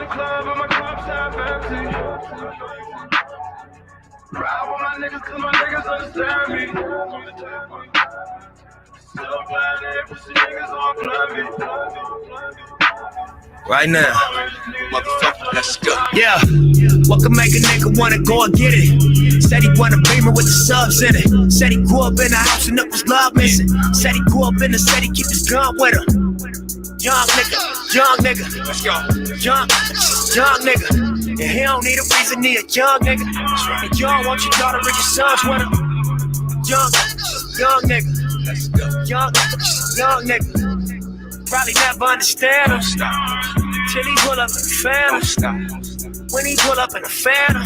club and my cups half empty. Ride with my niggas 'cause my niggas understand me. Still playing pussy niggas on play me. Right now, motherfucker, let's go. Yeah, what can make a nigga wanna go and get it? Said he want a Beamer with the subs in it. Said he grew up in the house and up his love missing. Said he grew up in the city, keep his gun with him. Young nigga, let's go. Young nigga, and he don't need a reason, he a young nigga. And you don't want your daughter or your sons with him. Young nigga, let's go. Young nigga. Probably never understand him. Till he pull up in the Phantom. When he pull up in the Phantom,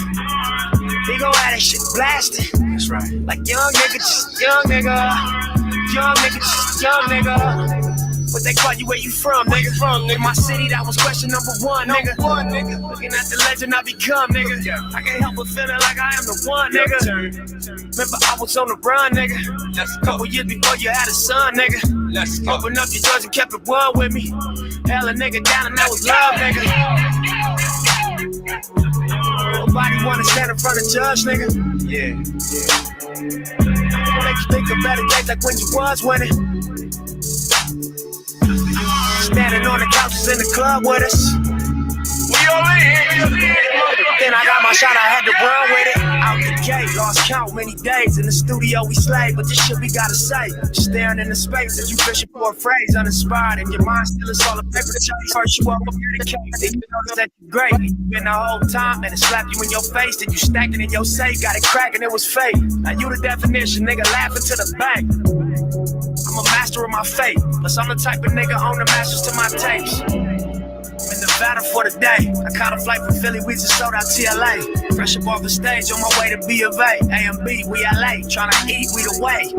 he gon' have that shit blasting. That's right. Like young nigga, just young nigga. Young nigga, just young nigga. What they call you, where you from, nigga? In my city, that was question number one, nigga. Looking at the legend I become, nigga. I can't help but feeling like I am the one, nigga. Remember, I was on the run, nigga. Couple years before you had a son, nigga. Open up your doors and kept it one with me. Held a nigga down and that was love, nigga. Nobody wanna stand in front of judge, nigga. Yeah. Make you think of better days like when you was winning. Standing on the couches in the club with us. We all in. Then I got my shot, I had to run with it. Out the gate, lost count many days. In the studio we slayed, but this shit we gotta say. Staring in the space as you fishing for a phrase. Uninspired and your mind still is all a paper chase. First you walk up in the case, then you notice that you're great. You been the whole time, and it slapped you in your face. Then you stacked it in your safe, got it cracking, it was fake. Now you the definition, nigga, laughing to the bank. I'm a master of my fate, plus I'm the type of nigga on the masters to my tapes. In the battle for the day, I caught a flight from Philly, we just sold out TLA. Fresh up off the stage, on my way to B of A. A&B, we LA, tryna eat, we the way.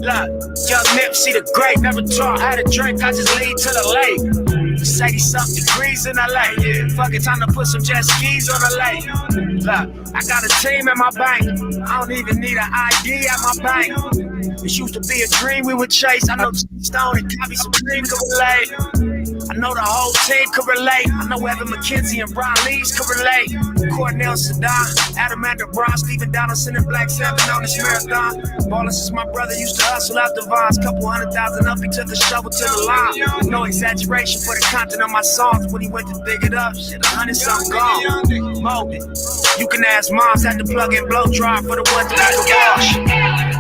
Look, young Nip, see the great, never talk, had a drink, I just lead to the lake. 80-something degrees in LA, yeah. Fuck it, time to put some jet skis on the lake. Look, I got a team at my bank, I don't even need an ID at my bank. This used to be a dream we would chase. I know Stone and Copy Supreme could relate. I know the whole team could relate. I know Evan McKenzie and Brian Lees could relate. Cornell Saddam, Adamander Brown, Stephen Donaldson and Black Sabbath on this marathon. Ballin' since my brother used to hustle out the vines. Couple 100,000 up, he took a shovel to the line. No exaggeration for the content of my songs. When he went to dig it up, shit, 100-something gone. Molded. You can ask moms, had to plug and blow dry for the one to make a wash.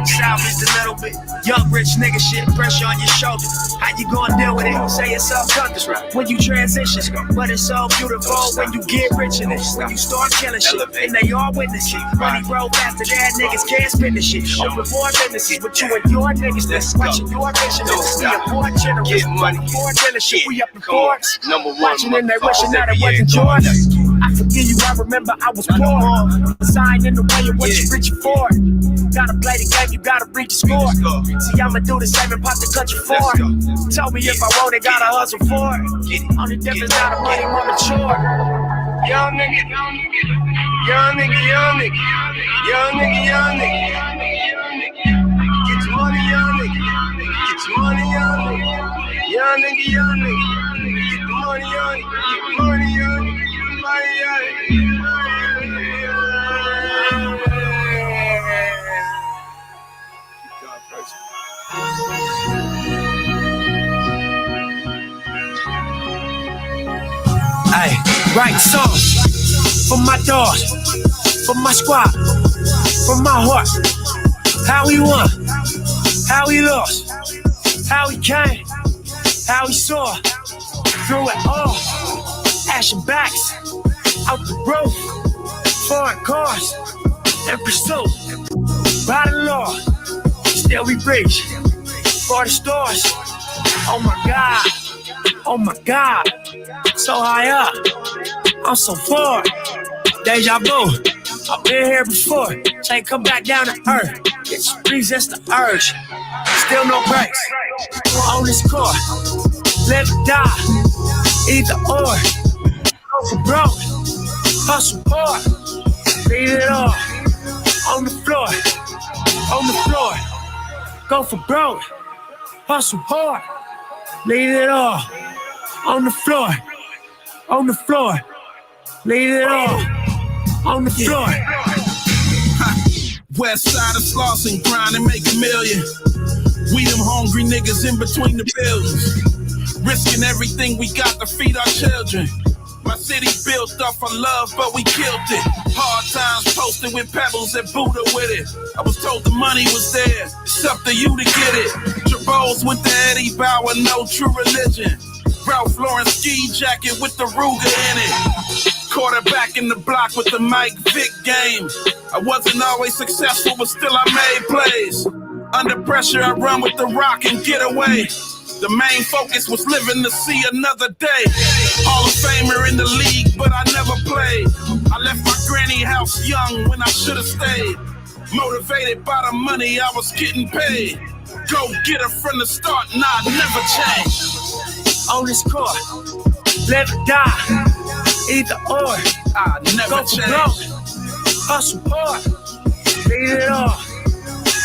Salvaged a little bit. Young rich nigga shit, pressure on your shoulder. How you gonna deal with it? Say it's all comfortable when you transition. But it's so beautiful when you get rich in it. When you start killing shit, and they all witness it. Money roll faster than niggas can't spend the shit. Open more businesses with you and your niggas. Watching your mission and see a poor generous. Four dealership, we up in Forbes. Watching and they wishing that it wasn't yours. I forgive you, I remember I was poor. Signed in the way of what you reaching for. Gotta play the game, you gotta reach the score. See, I'ma do the same and pop the country for it. Tell me if I want it, gotta hustle for it. Only difference now the money more mature. Young nigga, young nigga, young nigga, young nigga, young nigga, young nigga. Get your money, young nigga. Get your money, young nigga. Young nigga, young nigga. Get the money, young nigga. Get the money, young nigga. Get the money, young nigga. Hey, write songs for my dogs, for my squad, for my heart. How we won, how we lost, how we came, how we saw through it all. Ashen backs out the roof, foreign cars in pursuit. By the law, still we reach for the stars. Oh my God, oh my God. So high up, I'm so far. Deja vu, I've been here before. Say come back down to earth. Resist the urge. Still no breaks. On this court, live or die. Either or. Go for broke, hustle hard. Leave it all on the floor. On the floor. Go for broke, hustle hard. Leave it all on the floor. On the floor, Leave it all on the floor. West side of Slauson, grind and make a million. We them hungry niggas in between the buildings, risking everything we got to feed our children. My city built off of love, but we killed it. Hard times posted with pebbles and Buddha with it. I was told the money was there, it's up to you to get it. Trabos with the Eddie Bauer, no true religion. Ralph Lauren ski jacket with the Ruger in it. Quarterback in the block with the Mike Vick game. I wasn't always successful, but still I made plays. Under pressure, I run with the rock and get away. The main focus was living to see another day. Hall of Famer in the league, but I never played. I left my granny house young when I should have stayed. Motivated by the money I was getting paid. Go get her from the start, nah, never change. On this court, live or die. Either or, I never go for broke, hustle hard, leave it all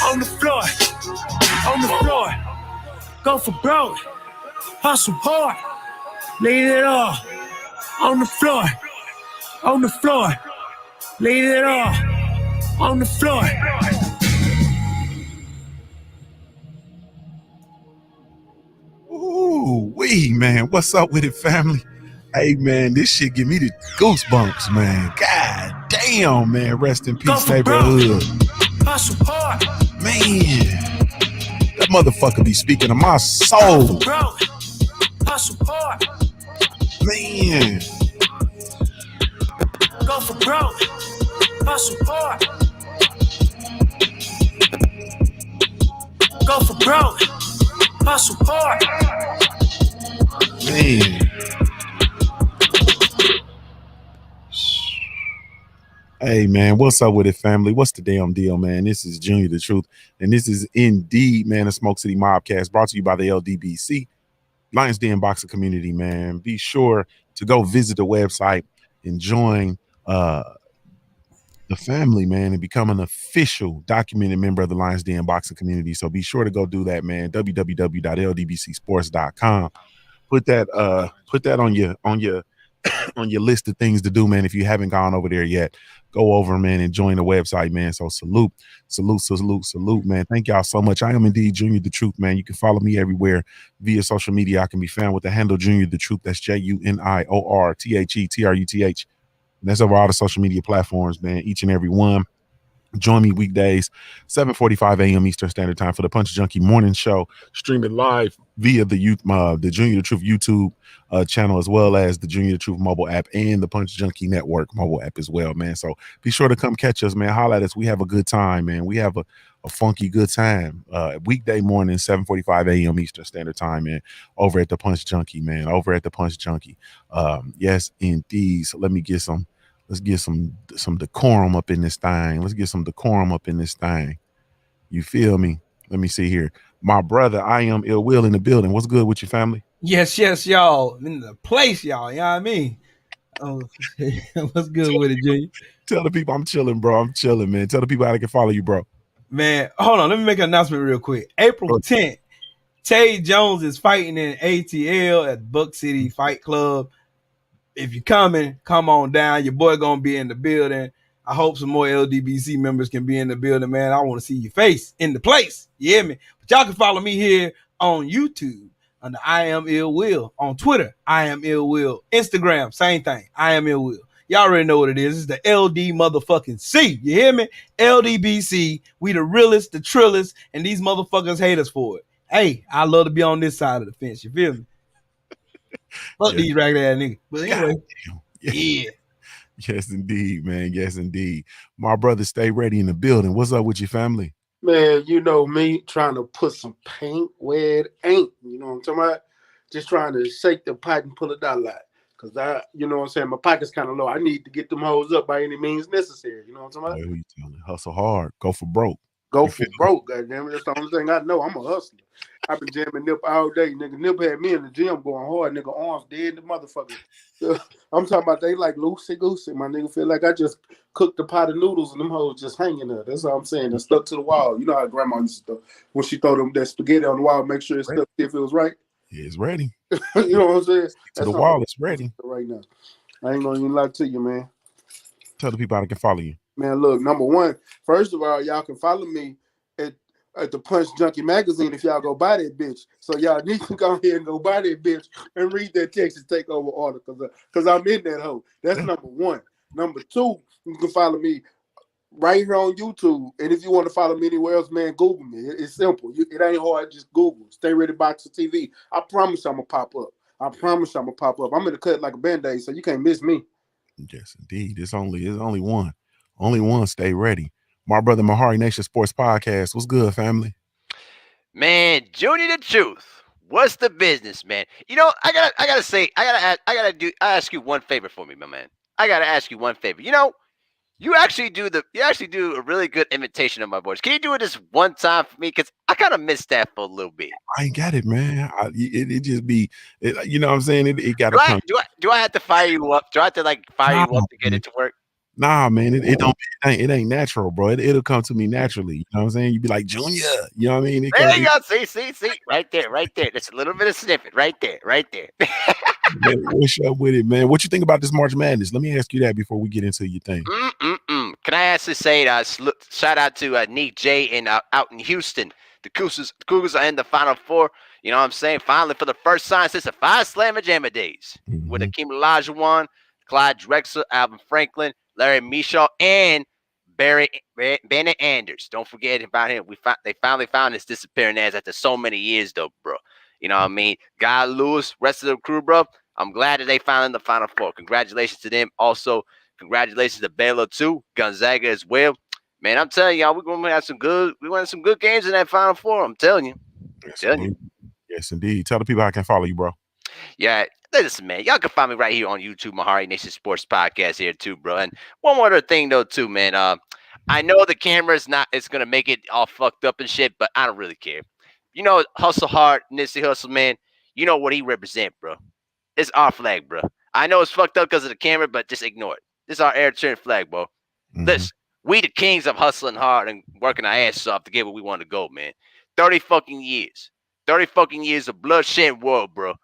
on the floor, on the floor. Go for broke, hustle hard, leave it all on the floor, on the floor, leave it all on the floor. Ooh, wee, man. What's up with it, family? Hey, man, this shit give me the goosebumps, man. God damn, man. Rest in peace, neighborhood. Hustle hard. Man, that motherfucker be speaking to my soul. Hustle hard. Man. Go for broke. Hustle hard. Go for broke. Hustle hard. Man. Hey, man, what's up with it, family? What's the damn deal, man? This is Junior the Truth, and this is indeed, man, a Smoke City MobCast brought to you by the LDBC, Lions Den Boxer Community, man. Be sure to go visit the website and join the family, man, and become an official documented member of the Lions Den Boxing Community. So be sure to go do that, man. www.ldbcsports.com. Put that on your on your list of things to do, man. If you haven't gone over there yet, go over, man, and join the website, man. So salute, man. Thank y'all so much. I am indeed Junior the Truth, man. You can follow me everywhere via social media. I can be found with the handle Junior the Truth. That's JuniorTheTruth. That's over all the social media platforms, man. Each and every one. Join me weekdays, 7:45 a.m. Eastern Standard Time for the Punch Junkie Morning Show, streaming live via the Junior the Truth YouTube channel, as well as the Junior the Truth mobile app and the Punch Junkie Network mobile app as well, man. So be sure to come catch us, man. Holla at us. We have a good time, man. We have a funky good time. Weekday morning, 7:45 a.m. Eastern Standard Time, man. Over at the Punch Junkie, man. Over at the Punch Junkie. Yes, indeed. So let me get some. Let's get some decorum up in this thing. Let's get some decorum up in this thing. You feel me? Let me see here. My brother, I am Ill Will in the building. What's good with your family? Yes, y'all. In the place, y'all. You know what I mean? Oh, what's good with it, Junior? Tell the people I'm chilling, bro. I'm chilling, man. Tell the people how they can follow you, bro. Man, hold on. Let me make an announcement real quick. April 10th, Tay Jones is fighting in ATL at Buck City Fight Club. If you're coming, come on down. Your boy gonna be in the building. I hope some more LDBC members can be in the building, man. I want to see your face in the place. You hear me? But y'all can follow me here on YouTube under I Am Ill Will. On Twitter, I Am Ill Will. Instagram, same thing. I Am Ill Will. Y'all already know what it is. It's the LD motherfucking C. You hear me? LDBC. We the realest, the trillest, and these motherfuckers hate us for it. Hey, I love to be on this side of the fence. You feel me? Fuck these ragged ass niggas. But anyway, yeah. Yes, indeed, man. Yes, indeed. My brother, stay ready in the building. What's up with your family? Man, you know me trying to put some paint where it ain't. You know what I'm talking about? Just trying to shake the pot and pull it out like. Because you know what I'm saying? My pocket's kind of low. I need to get them hoes up by any means necessary. You know what I'm talking about? Who you telling? Hustle hard. Go for broke. Go for broke, goddamn. That's the only thing I know. I'm a hustler. I've been jamming Nip all day, nigga. Nip had me in the gym going hard, nigga. Arms dead, the motherfucker. I'm talking about they like loosey goosey. My nigga feel like I just cooked a pot of noodles and them hoes just hanging there. That's all I'm saying. They're stuck to the wall. You know how grandma used to when she throw them that spaghetti on the wall, make sure it's stuck if it was right. Yeah, it's ready. You know what I'm saying? To the wall, it's ready right now. I ain't gonna even lie to you, man. Tell the people how they can follow you. Man, look, number one, first of all, y'all can follow me at at the Punch Junkie magazine if y'all go buy that bitch. So y'all need to go ahead and go buy that bitch and read that Texas Takeover article because I'm in that hoe. That's number one. Number two, you can follow me right here on YouTube. And if you want to follow me anywhere else, man, Google me. It's simple. It ain't hard. Just Google. Stay Ready Boxer TV. I promise I'm gonna pop up. I promise I'm gonna pop up. I'm gonna cut like a band-aid, so you can't miss me. Yes, indeed. It's only one. Only one. Stay ready. My brother Mahari Nation Sports Podcast. What's good, family? Man, Junior the truth. What's the business, man? I gotta say, I ask you one favor for me, my man. I gotta ask you one favor. You actually do a really good imitation of my voice. Can you do it this one time for me? Because I kind of missed that for a little bit. I ain't got it, man. It just be, you know what I'm saying? It got Do to I come. do I have to fire you up? Do I have to like fire Nah, you up to get man. it to work? Nah, man. It ain't natural, bro. It'll come to me naturally. You know what I'm saying? You be like Junior. You know what I mean? It There comes. you go. See, right there, right there. That's a little bit of snippet, right there, right there. Man, what's up with it, man? What you think about this March Madness? Let me ask you that before we get into your thing. Can I actually say shout out to Nick J and out in Houston. The Cougars are in the Final Four. You know what I'm saying? Finally, for the first time since the five Slammer Jammer days, with Mhm. Akeem Olajuwon, Clyde Drexler, Alvin Franklin, Larry Michaud, and Bennett Anders. Don't forget about him. They finally found his disappearing ass after so many years, though, bro. You know what I mean? Guy Lewis, rest of the crew, bro. I'm glad that they found in the Final Four. Congratulations to them. Also, congratulations to Baylor too, Gonzaga as well. Man, I'm telling y'all, we're gonna have some good. We want some good games in that Final Four. I'm telling you. Yes, Telling you. indeed. Yes, indeed. Tell the people how I can follow you, bro. Yeah, listen, man. Y'all can find me right here on YouTube, Mahari Nation Sports Podcast here too, bro. And one more other thing though, too, man. I know the camera's not. It's gonna make it all fucked up and shit, but I don't really care. You know, Hustle Hard, Nipsey Hustle, man. You know what he represent, bro. It's our flag, bro. I know it's fucked up because of the camera, but just ignore it. This is our Eritrean flag, bro. Mhm. Listen, we the kings of hustling hard and working our asses off to get where we want to go, man. 30 fucking years. 30 fucking years of bloodshed world, bro.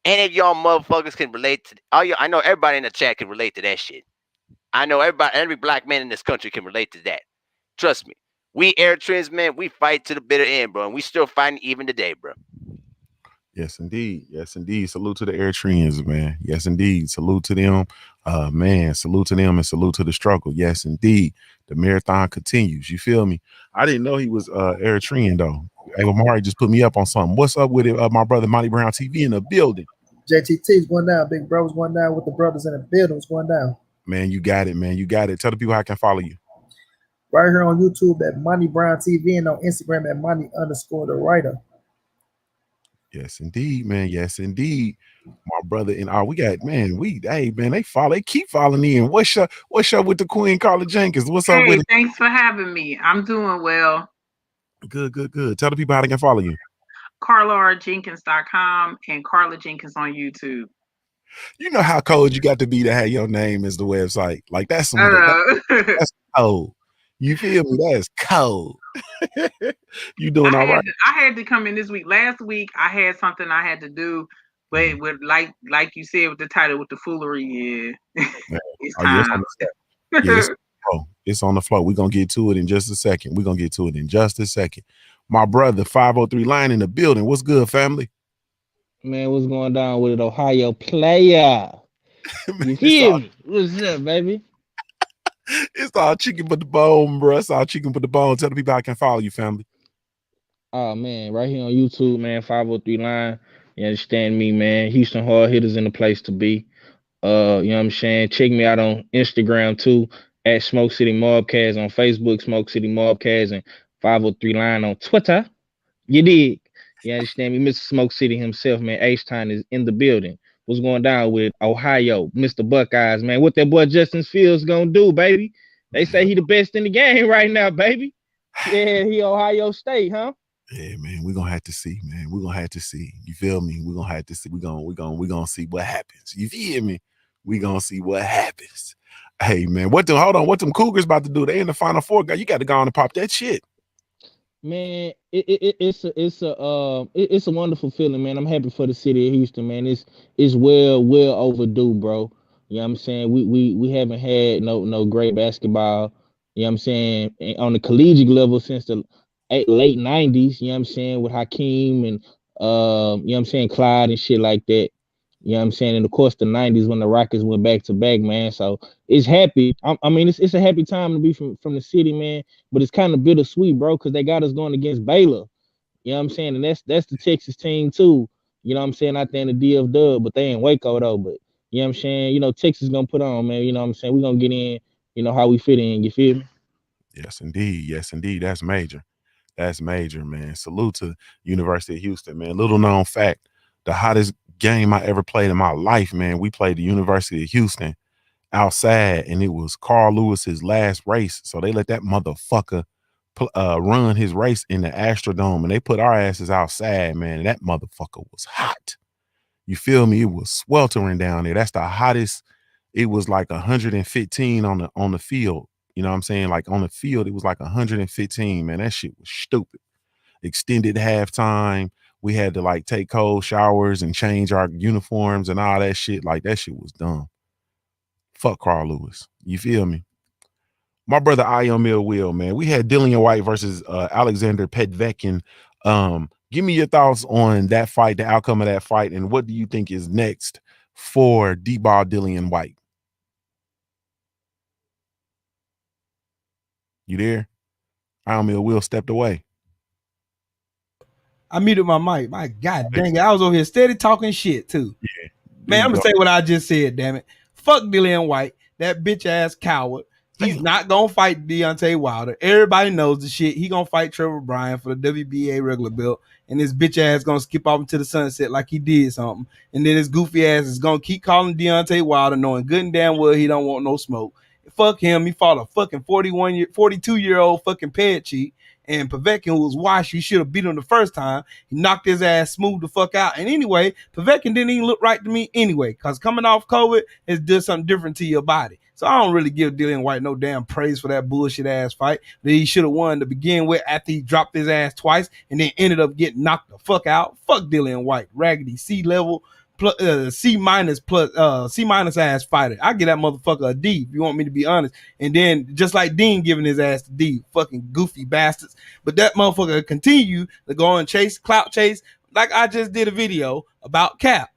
Any of y'all motherfuckers can relate to all you. I know everybody in the chat can relate to that shit. I know every black man in this country can relate to that. Trust me. We Eritreans, man, we fight to the bitter end, bro. And we still fighting even today, bro. Yes, indeed. Yes, indeed. Salute to the Eritreans, man. Yes, indeed. Salute to them. Man, salute to them and salute to the struggle. Yes, indeed. The marathon continues. You feel me? I didn't know he was Eritrean though. Hey, Omari just put me up on something. What's up with it? My brother Monty Brown TV in the building. JTT's going down. Big bro's going down with the brothers in the building. What's going down? Man, you got it, man. You got it. Tell the people how I can follow you. Right here on YouTube at Monty Brown TV and on Instagram at Monty_the writer. Yes, indeed, man. Yes, indeed. My brother and we got hey man, they keep following in. What's up with the Queen Carla Jenkins? What's up with Hey, it? thanks for having me. I'm doing well. Good, good, good. Tell the people how they can follow you. CarlaRJenkins.com and Carla Jenkins on YouTube. You know how cold you got to be to have your name as the website. Like that's that's cold. You feel me? That's cold. You doing all right? I had to come in this week. Last week I had something I had to do, but with like you said with the title with the foolery, yeah, it's Oh, yes, time. yes, it's on the floor. We're gonna get to it in just a second. My brother, 503 line in the building. What's good, family? Man, what's going down with it, Ohio player? You feel me? What's up, baby? It's all chicken but the bone, bro. It's all chicken but the bone. Tell the people I can follow you, family. Oh man, right here on YouTube, man, 503 line. You understand me, man? Houston hard hitters in the place to be. You know what I'm saying? Check me out on Instagram too, at Smoke City MobCast on Facebook, Smoke City MobCast, and 503 line on Twitter. You dig? You understand me? Mr. Smoke City himself, man. H-Town is in the building. What's going down with Ohio, Mr. Buckeyes, man? What that boy Justin Fields gonna do, baby? They say he the best in the game right now, baby. Yeah, he Ohio State, huh? Yeah, man, we're gonna have to see, man. We're gonna have to see. You feel me? We're gonna have to see. We're gonna see what happens. You feel me? We're gonna see what happens. Hey man, what them Cougars about to do? They in the Final Four, guy. You got to go on and pop that shit. Man, it's a wonderful feeling, man. I'm happy for the city of Houston, man. It's well overdue, bro. You know what I'm saying? We haven't had no great basketball, you know what I'm saying, on the collegiate level since the late 90s, you know what I'm saying, with Hakeem and you know what I'm saying, Clyde and shit like that. You know what I'm saying? And of course the 90s when the Rockets went back to back, man. So it's happy. I mean, it's a happy time to be from the city, man. But it's kind of bittersweet, bro, because they got us going against Baylor. You know what I'm saying? And that's the Texas team too. You know what I'm saying? Out there in the DF Dub, but they in Waco though. But you know what I'm saying? You know, Texas gonna put on, man. You know what I'm saying? We're gonna get in, you know, how we fit in, you feel me? Yes, indeed. Yes, indeed. That's major. That's major, man. Salute to University of Houston, man. Little known fact, the hottest game I ever played in my life, man. We played the University of Houston outside, and it was Carl Lewis's last race. So they let that motherfucker run his race in the Astrodome, and they put our asses outside, man. And that motherfucker was hot. You feel me? It was sweltering down there. That's the hottest. It was like 115 on the field. You know what I'm saying? Like on the field, it was like 115. Man, that shit was stupid. Extended halftime. We had to like take cold showers and change our uniforms and all that shit. Like that shit was dumb. Fuck Carl Lewis. You feel me? My brother Ion Mill Will, man. We had Dillian White versus Alexander Pedvekin. Give me your thoughts on that fight, the outcome of that fight, and what do you think is next for D-Ball Dillian White? You there? Ion Mill Will stepped away. I muted my mic. My God dang it. I was over here steady talking shit too. Yeah. Man, I'm gonna say what I just said, damn it. Fuck Dillian White, that bitch ass coward. He's not gonna fight Deontay Wilder. Everybody knows the shit. He gonna fight Trevor Bryan for the WBA regular belt, and this bitch ass gonna skip off into the sunset like he did something. And then his goofy ass is gonna keep calling Deontay Wilder, knowing good and damn well he don't want no smoke. Fuck him. He fought a fucking 42-year-old fucking pad cheat. And Povetkin, who was washed, you should have beat him the first time. He knocked his ass smooth the fuck out. And anyway, Povetkin didn't even look right to me anyway, because coming off COVID is doing something different to your body. So I don't really give Dillian White no damn praise for that bullshit ass fight that he should have won to begin with after he dropped his ass twice and then ended up getting knocked the fuck out. Fuck Dillian White, raggedy C level. C minus ass fighter. I give that motherfucker a D if you want me to be honest. And then just like Dean giving his ass to D, fucking goofy bastards. But that motherfucker continue to go and clout chase, like I just did a video about Cap.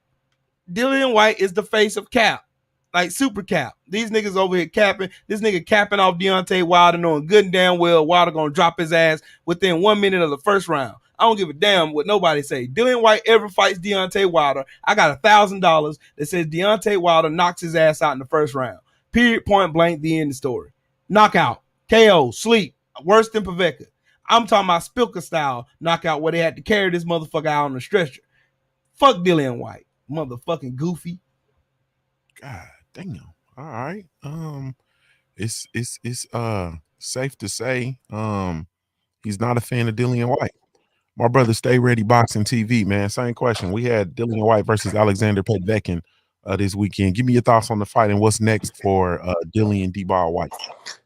Dillian White is the face of Cap. Like super Cap. These niggas over here capping. This nigga capping off Deontay Wilder, knowing good and damn well Wilder gonna drop his ass within 1 minute of the first round. I don't give a damn what nobody say. Dillian White ever fights Deontay Wilder, I got $1,000 that says Deontay Wilder knocks his ass out in the first round. Period, point blank, the end of the story. Knockout, KO, sleep, worse than Povetkin. I'm talking about Spilker style knockout where they had to carry this motherfucker out on the stretcher. Fuck Dillian White, motherfucking goofy. God damn. All right. It's safe to say he's not a fan of Dillian White. My brother, Stay Ready Boxing TV, man. Same question. We had Dillian White versus Alexander Pedvekin this weekend. Give me your thoughts on the fight and what's next for Dillian D-Ball White.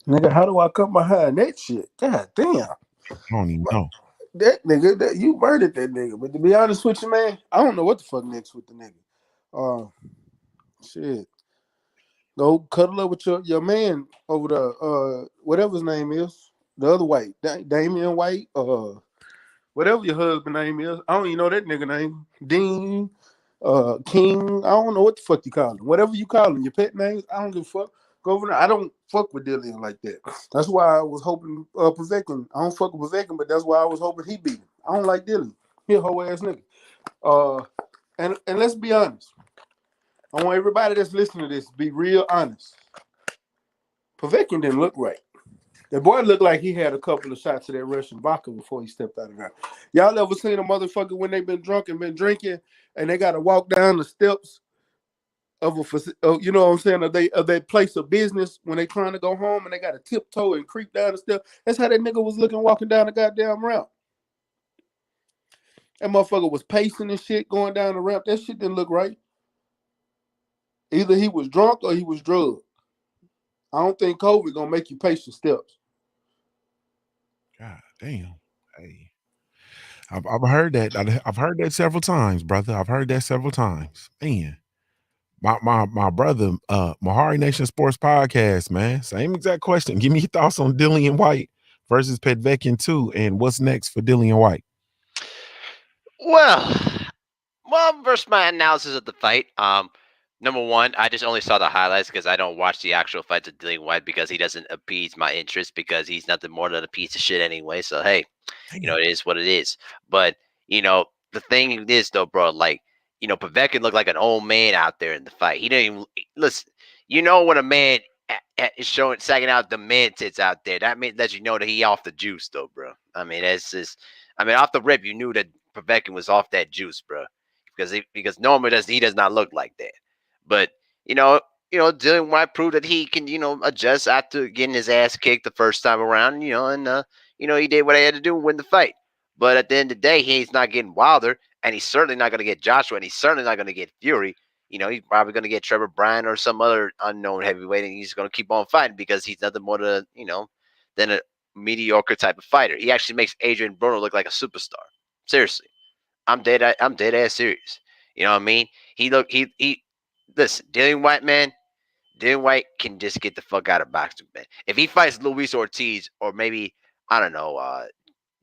Nigga, how do I come behind that shit? God damn. I don't even know. That nigga, you murdered that nigga. But to be honest with you, man, I don't know what the fuck next with the nigga. Shit. Go cuddle up with your man over the whatever his name is. The other White. Damian White, whatever your husband name is. I don't even know that nigga name. Dean, King. I don't know what the fuck you call him. Whatever you call him, your pet names, I don't give a fuck. Go over there. I don't fuck with Dillian like that. That's why I was hoping Povetkin. I don't fuck with Povetkin, but that's why I was hoping he beat him. I don't like Dillian. He a whole ass nigga. And let's be honest. I want everybody that's listening to this to be real honest. Povetkin didn't look right. The boy looked like he had a couple of shots of that Russian vodka before he stepped out of there. Y'all ever seen a motherfucker when they been drunk and been drinking and they got to walk down the steps of you know what I'm saying, of their place of business when they trying to go home and they got to tiptoe and creep down the steps? That's how that nigga was looking walking down the goddamn ramp. That motherfucker was pacing and shit going down the ramp. That shit didn't look right. Either he was drunk or he was drugged. I don't think COVID gonna make you pace your steps. God damn. Hey, I've heard that. I've heard that several times, brother. I've heard that several times. Man, my brother, Mahari Nation Sports Podcast, man. Same exact question. Give me your thoughts on Dillian White versus Povetkin 2, and what's next for Dillian White? Well, versus my analysis of the fight. Number one, I just only saw the highlights because I don't watch the actual fights of Dillian White because he doesn't appease my interest because he's nothing more than a piece of shit anyway. So hey, it is what it is. But the thing is though, bro, like Povetkin looked like an old man out there in the fight. He didn't even listen. When a man is showing sagging out the man tits out there, that means that that he off the juice though, bro. I mean, that's just. I mean, off the rip, you knew that Povetkin was off that juice, bro, because normally he does not look like that. But Dillian White proved that he can adjust after getting his ass kicked the first time around, and he did what he had to do to win the fight. But at the end of the day, he's not getting Wilder, and he's certainly not going to get Joshua, and he's certainly not going to get Fury. He's probably going to get Trevor Bryan or some other unknown heavyweight, and he's going to keep on fighting because he's nothing more than a mediocre type of fighter. He actually makes Adrian Broner look like a superstar. Seriously, I'm dead ass serious. You know what I mean? He listen, Dillian White, man. Dillian White can just get the fuck out of boxing, man. If he fights Luis Ortiz or maybe I don't know,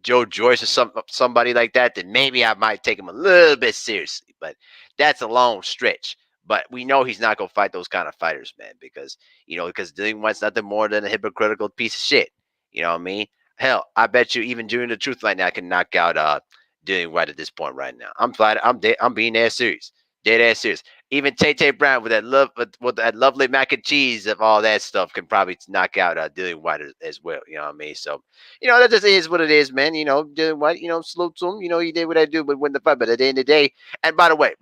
Joe Joyce or somebody like that, then maybe I might take him a little bit seriously. But that's a long stretch. But we know he's not gonna fight those kind of fighters, man, because Dillian White's nothing more than a hypocritical piece of shit. You know what I mean? Hell, I bet you even during the truth line, I can knock out Dillian White at this point right now. I'm being dead serious, dead ass serious. Even Tay Brown with that lovely mac and cheese of all that stuff can probably knock out Dillian White as well. You know what I mean? So that just is what it is, man. Dillian White, salute to him. He did what I do, but win the fight. But at the end of the day, and by the way,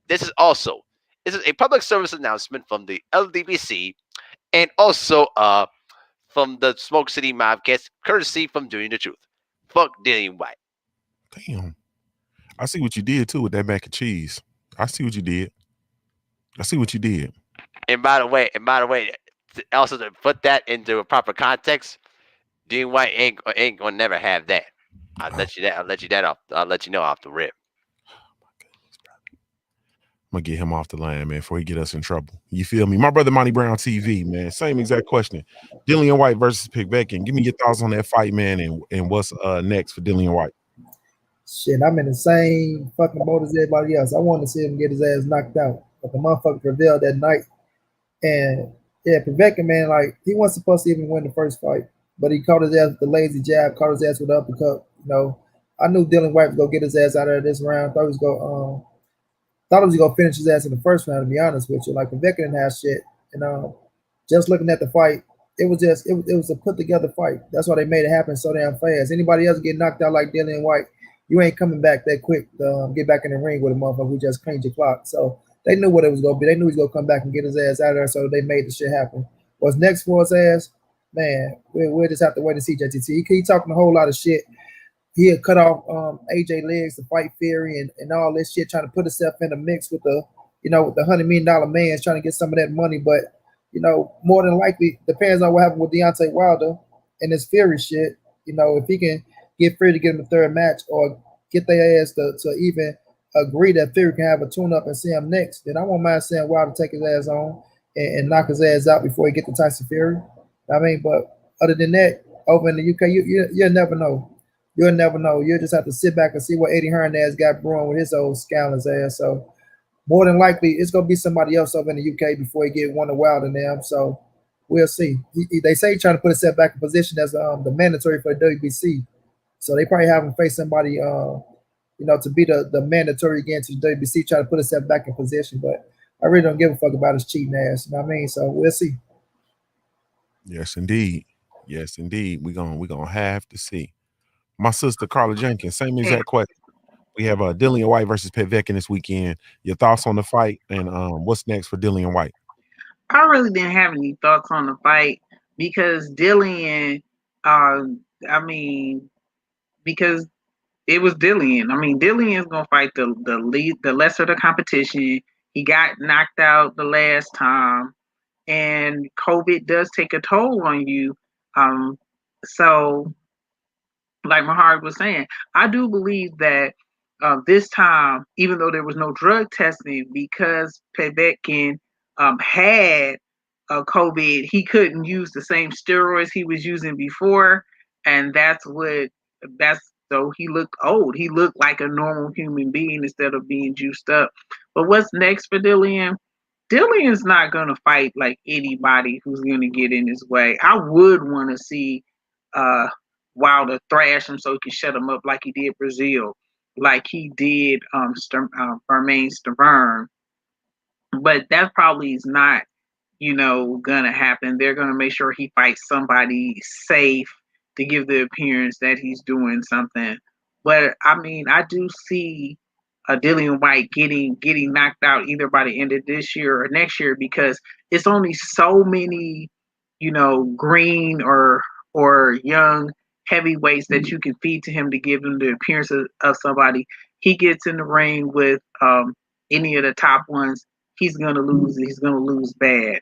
this is a public service announcement from the LDBC and also from the Smoke City MobCast, courtesy from Doing the Truth. Fuck Dillian White. Damn. I see what you did too with that mac and cheese. I see what you did. And by the way, also to put that into a proper context, Dillian White ain't gonna never have that. I'll let you know off the rip. I'm gonna get him off the line, man, before he get us in trouble. You feel me? My brother Monty Brown TV, man. Same exact question. Dillian White versus Povetkin. Give me your thoughts on that fight, man, and what's next for Dillian White. Shit, I'm in the same fucking boat as everybody else. I wanted to see him get his ass knocked out, but the motherfucker prevailed that night. And yeah, Povetkin, man, like he wasn't supposed to even win the first fight, but he caught his ass with the lazy jab, caught his ass with the uppercut. I knew Dillian White was gonna get his ass out of this round. Thought he was gonna finish his ass in the first round. To be honest with you, like Povetkin didn't have shit. And just looking at the fight, it was a put together fight. That's why they made it happen so damn fast. Anybody else get knocked out like Dillian White, you ain't coming back that quick to get back in the ring with a motherfucker who just cleaned your clock. So they knew what it was gonna be. They knew he was gonna come back and get his ass out of there. So they made the shit happen. What's next for his ass, man? We'll just have to wait and see. JTT. He talking a whole lot of shit. He had cut off AJ legs to fight Fury and all this shit, trying to put himself in a mix with the with the $100 million man, trying to get some of that money. But more than likely, depends on what happened with Deontay Wilder and his Fury shit. If he can get Fury to get him a third match or get their ass to even agree that Fury can have a tune-up and see him next, then I won't mind seeing Wilder take his ass on and knock his ass out before he get to Tyson Fury. I mean, but other than that, over in the UK, you'll never know. You'll never know. You'll just have to sit back and see what Eddie Hearn got brewing with his old scandalous ass. So more than likely, it's gonna be somebody else over in the UK before he get one of Wilder and them. So we'll see. They say he's trying to put himself back in position as the mandatory for the WBC. So they probably have him face somebody, to be the mandatory again to the WBC, try to put himself back in position. But I really don't give a fuck about his cheating ass. You know what I mean? So we'll see. Yes, indeed. We're gonna have to see. My sister Carla Jenkins, same exact question. We have Dillian White versus Povetkin this weekend. Your thoughts on the fight and what's next for Dillian White? I really didn't have any thoughts on the fight because Dillian, because it was Dillian. I mean, Dillian's gonna fight the lesser of the competition. He got knocked out the last time, and COVID does take a toll on you. So like Mahar was saying, I do believe that this time, even though there was no drug testing, because Povetkin had COVID, he couldn't use the same steroids he was using before, and that's so he looked old. He looked like a normal human being instead of being juiced up. But what's next for Dillian? Dillian's not gonna fight like anybody who's gonna get in his way. I would want to see uh Wilder thrash him so he can shut him up like he did Brazil, like he did Bermain Stavern. But that probably is not, gonna happen. They're gonna make sure he fights somebody safe to give the appearance that he's doing something. But I mean, I do see a Dillian White getting knocked out either by the end of this year or next year, because it's only so many, green or young heavyweights that you can feed to him to give him the appearance of somebody. He gets in the ring with any of the top ones, he's gonna lose. He's gonna lose bad.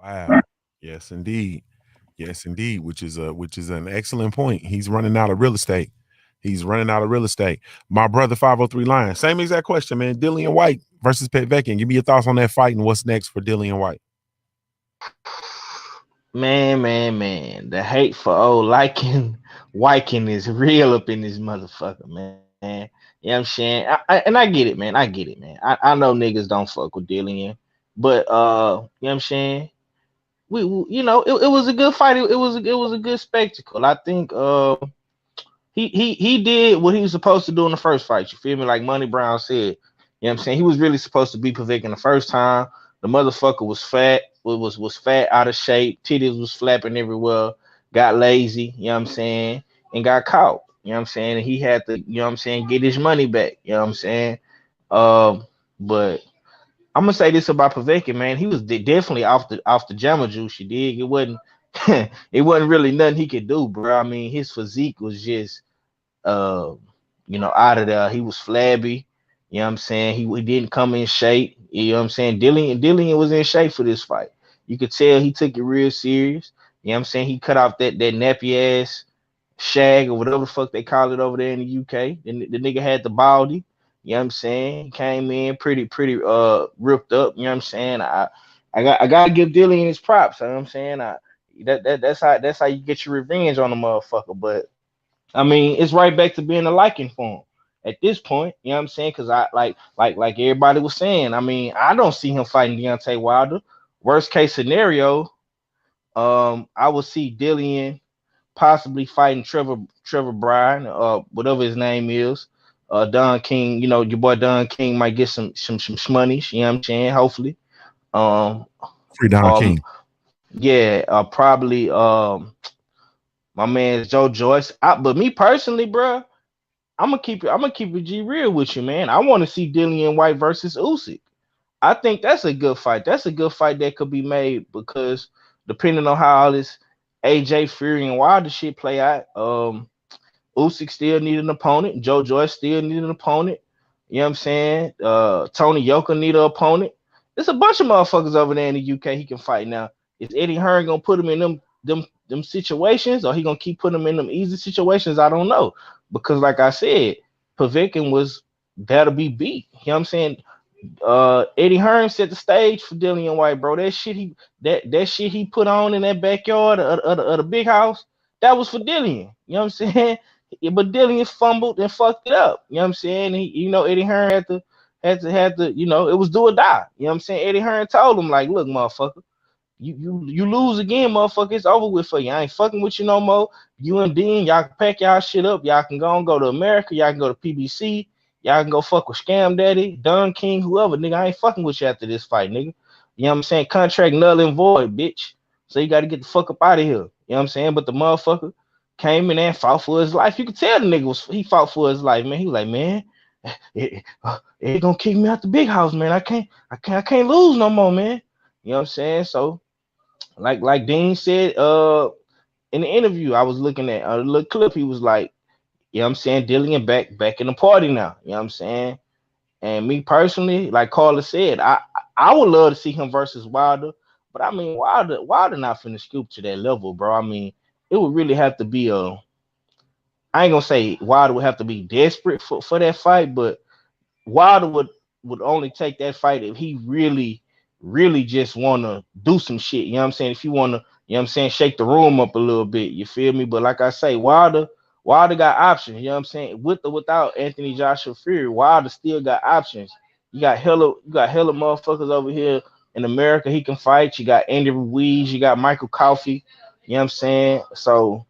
Wow. Yes, indeed. Yes, indeed. Which is an excellent point. He's running out of real estate. He's running out of real estate. My brother 503 Lion. Same exact question, man. Dillian White versus Povetkin. Give me your thoughts on that fight and what's next for Dillian White. Man. The hate for old liking Wyken is real up in this motherfucker, man. You know what I'm saying? And I get it, man. I know niggas don't fuck with Dillian, but you know what I'm saying? It was a good fight. It was a good spectacle. I think he did what he was supposed to do in the first fight. You feel me? Like Money Brown said. You know what I'm saying? He was really supposed to be Povetkin the first time. The motherfucker was fat, was fat, out of shape, titties was flapping everywhere, got lazy, you know what I'm saying, and got caught. You know what I'm saying? And he had to, you know what I'm saying, get his money back. You know what I'm saying? But I'm gonna say this about Povetkin, man. He was definitely off the Jammer juice. You dig? It wasn't it wasn't really nothing he could do, bro. I mean, his physique was just uh, out of there. He was flabby. You know what I'm saying? He didn't come in shape. You know what I'm saying? Dillian was in shape for this fight. You could tell he took it real serious. You know what I'm saying? He cut off that nappy ass shag or whatever the fuck they call it over there in the UK. The nigga had the baldy. You know what I'm saying? He came in pretty ripped up. You know what I'm saying? I gotta give Dillian his props. You know what I'm saying? That's how you get your revenge on the motherfucker. But I mean, it's right back to being a liking for him at this point. You know what I'm saying? Because I like everybody was saying. I mean, I don't see him fighting Deontay Wilder. Worst case scenario, I would see Dillian possibly fighting Trevor Bryan, whatever his name is. Don King, your boy Don King might get some shmoneys. You know what I'm saying? Hopefully. Free Don King. Yeah, probably. My man Joe Joyce. But me personally, bro, I'm gonna keep it G real with you, man. I want to see Dillian White versus Usyk. I think that's a good fight. That's a good fight that could be made because depending on how all this AJ Fury and Wilder shit play out, Usyk still need an opponent. Joe Joyce still need an opponent. You know what I'm saying? Tony Yoka need an opponent. There's a bunch of motherfuckers over there in the UK he can fight now. Is Eddie Hearn gonna put him in them situations, or he gonna keep putting him in them easy situations? I don't know. Because like I said, Povetkin was there to be beat. You know what I'm saying? Eddie Hearn set the stage for Dillian White, bro. That shit he put on in that backyard of the big house, that was for Dillian. You know what I'm saying? Yeah, but Dillian fumbled and fucked it up. You know what I'm saying? Eddie Hearn had to, it was do or die. You know what I'm saying? Eddie Hearn told him, like, look, motherfucker, you lose again, motherfucker. It's over with for you. I ain't fucking with you no more. You and Dean, y'all can pack y'all shit up. Y'all can go to America. Y'all can go to PBC. Y'all can go fuck with Scam Daddy, Don King, whoever, nigga. I ain't fucking with you after this fight, nigga. You know what I'm saying? Contract null and void, bitch. So you got to get the fuck up out of here. You know what I'm saying? But the motherfucker came in there and fought for his life. You could tell the nigga he fought for his life, man. He was like, man, it gonna kick me out the big house, man. I can't lose no more, man. You know what I'm saying? So, like Dean said, in the interview, I was looking at a little clip. He was like, you know what I'm saying, Dillian back in the party now. You know what I'm saying? And me personally, like Carla said, I would love to see him versus Wilder. But I mean, Wilder not finna scoop to that level, bro. I mean, it would really have to be I ain't gonna say Wilder would have to be desperate for that fight, but Wilder would only take that fight if he really just wanna do some shit. You know what I'm saying? If you wanna, you know what I'm saying, shake the room up a little bit. You feel me? But like I say, Wilder got options. You know what I'm saying? With or without Anthony Joshua Fury, Wilder still got options. You got hella motherfuckers over here in America he can fight. You got Andy Ruiz, you got Michael Coffey. You know what I'm saying? So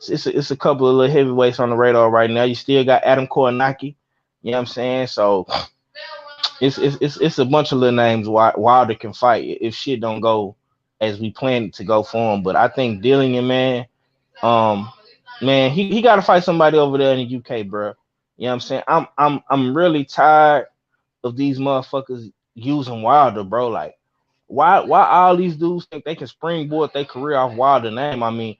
it's a couple of little heavyweights on the radar right now. You still got Adam Koronaki. You know what I'm saying? So it's a bunch of little names Wilder can fight if shit don't go as we planned it to go for him. But I think Dillian, um, man, he got to fight somebody over there in the UK, bro. You know what I'm saying? I'm really tired of these motherfuckers using Wilder, bro. Like, why all these dudes think they can springboard their career off Wilder name? I mean,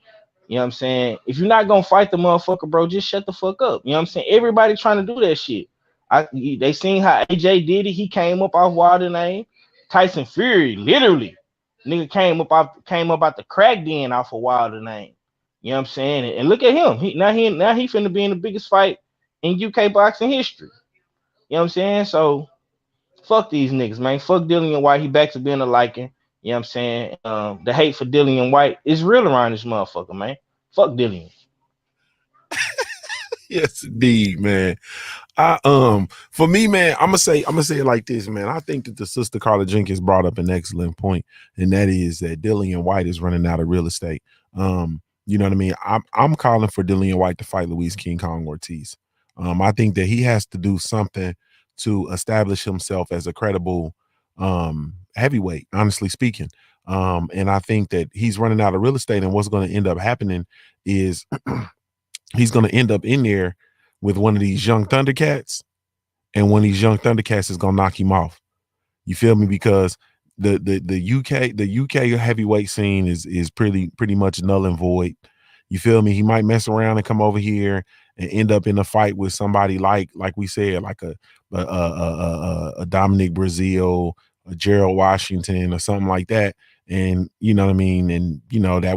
you know what I'm saying? If you're not gonna fight the motherfucker, bro, just shut the fuck up. You know what I'm saying? Everybody trying to do that shit. They seen how AJ did it. He came up off Wilder name. Tyson Fury, literally, nigga came up out the crack den off of Wilder name. You know what I'm saying? And look at him. He finna be in the biggest fight in UK boxing history. You know what I'm saying? So fuck these niggas, man. Fuck Dillian White. He back to being a liking. You know what I'm saying? The hate for Dillian White is real around this motherfucker, man. Fuck Dillian. Yes, indeed, man. For me, man, I'm gonna say it like this, man. I think that the sister Carla Jenkins brought up an excellent point, and that is that Dillian White is running out of real estate. You know what I mean? I'm calling for Dillian White to fight Luis King Kong Ortiz. I think that he has to do something to establish himself as a credible heavyweight, honestly speaking. And I think that he's running out of real estate, and what's going to end up happening is he's going to end up in there with one of these young Thundercats, and one of these young Thundercats is going to knock him off. You feel me? Because the UK heavyweight scene is pretty much null and void. You feel me? He might mess around and come over here and end up in a fight with somebody like we said, like a Dominic Brazil, a Gerald Washington, or something like that. And you know what I mean? And you know, that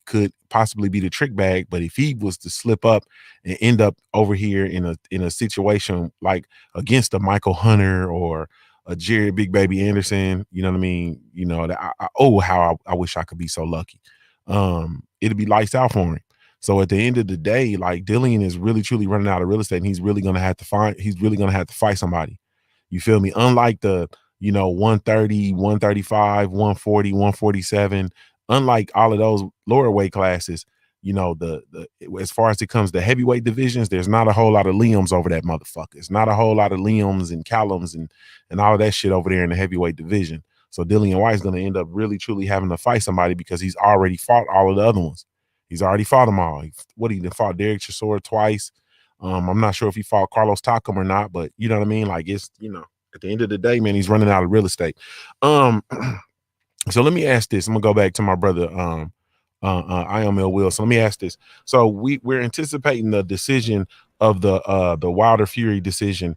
could possibly be the trick bag. But if he was to slip up and end up over here in a situation like against a Michael Hunter or a Jerry Big Baby Anderson, you know what I mean? You know, how I wish I could be so lucky. It'd be lights out for him. So at the end of the day, like Dillian is really truly running out of real estate, and he's really gonna have to fight somebody. You feel me? Unlike the 130, 135, 140, 147, unlike all of those lower weight classes, the as far as it comes to heavyweight divisions, there's not a whole lot of Liams over that motherfucker. It's not a whole lot of Liams and Callums and all of that shit over there in the heavyweight division. So Dillian White's going to end up really truly having to fight somebody because he's already fought all of the other ones. He's already fought them all. He fought Derek Chisora twice. I'm not sure if he fought Carlos Takam or not, but you know what I mean? Like it's, at the end of the day, man, he's running out of real estate. So let me ask this. I'm gonna go back to my brother, IML Will. So let me ask this. So we're anticipating the decision of the Wilder Fury decision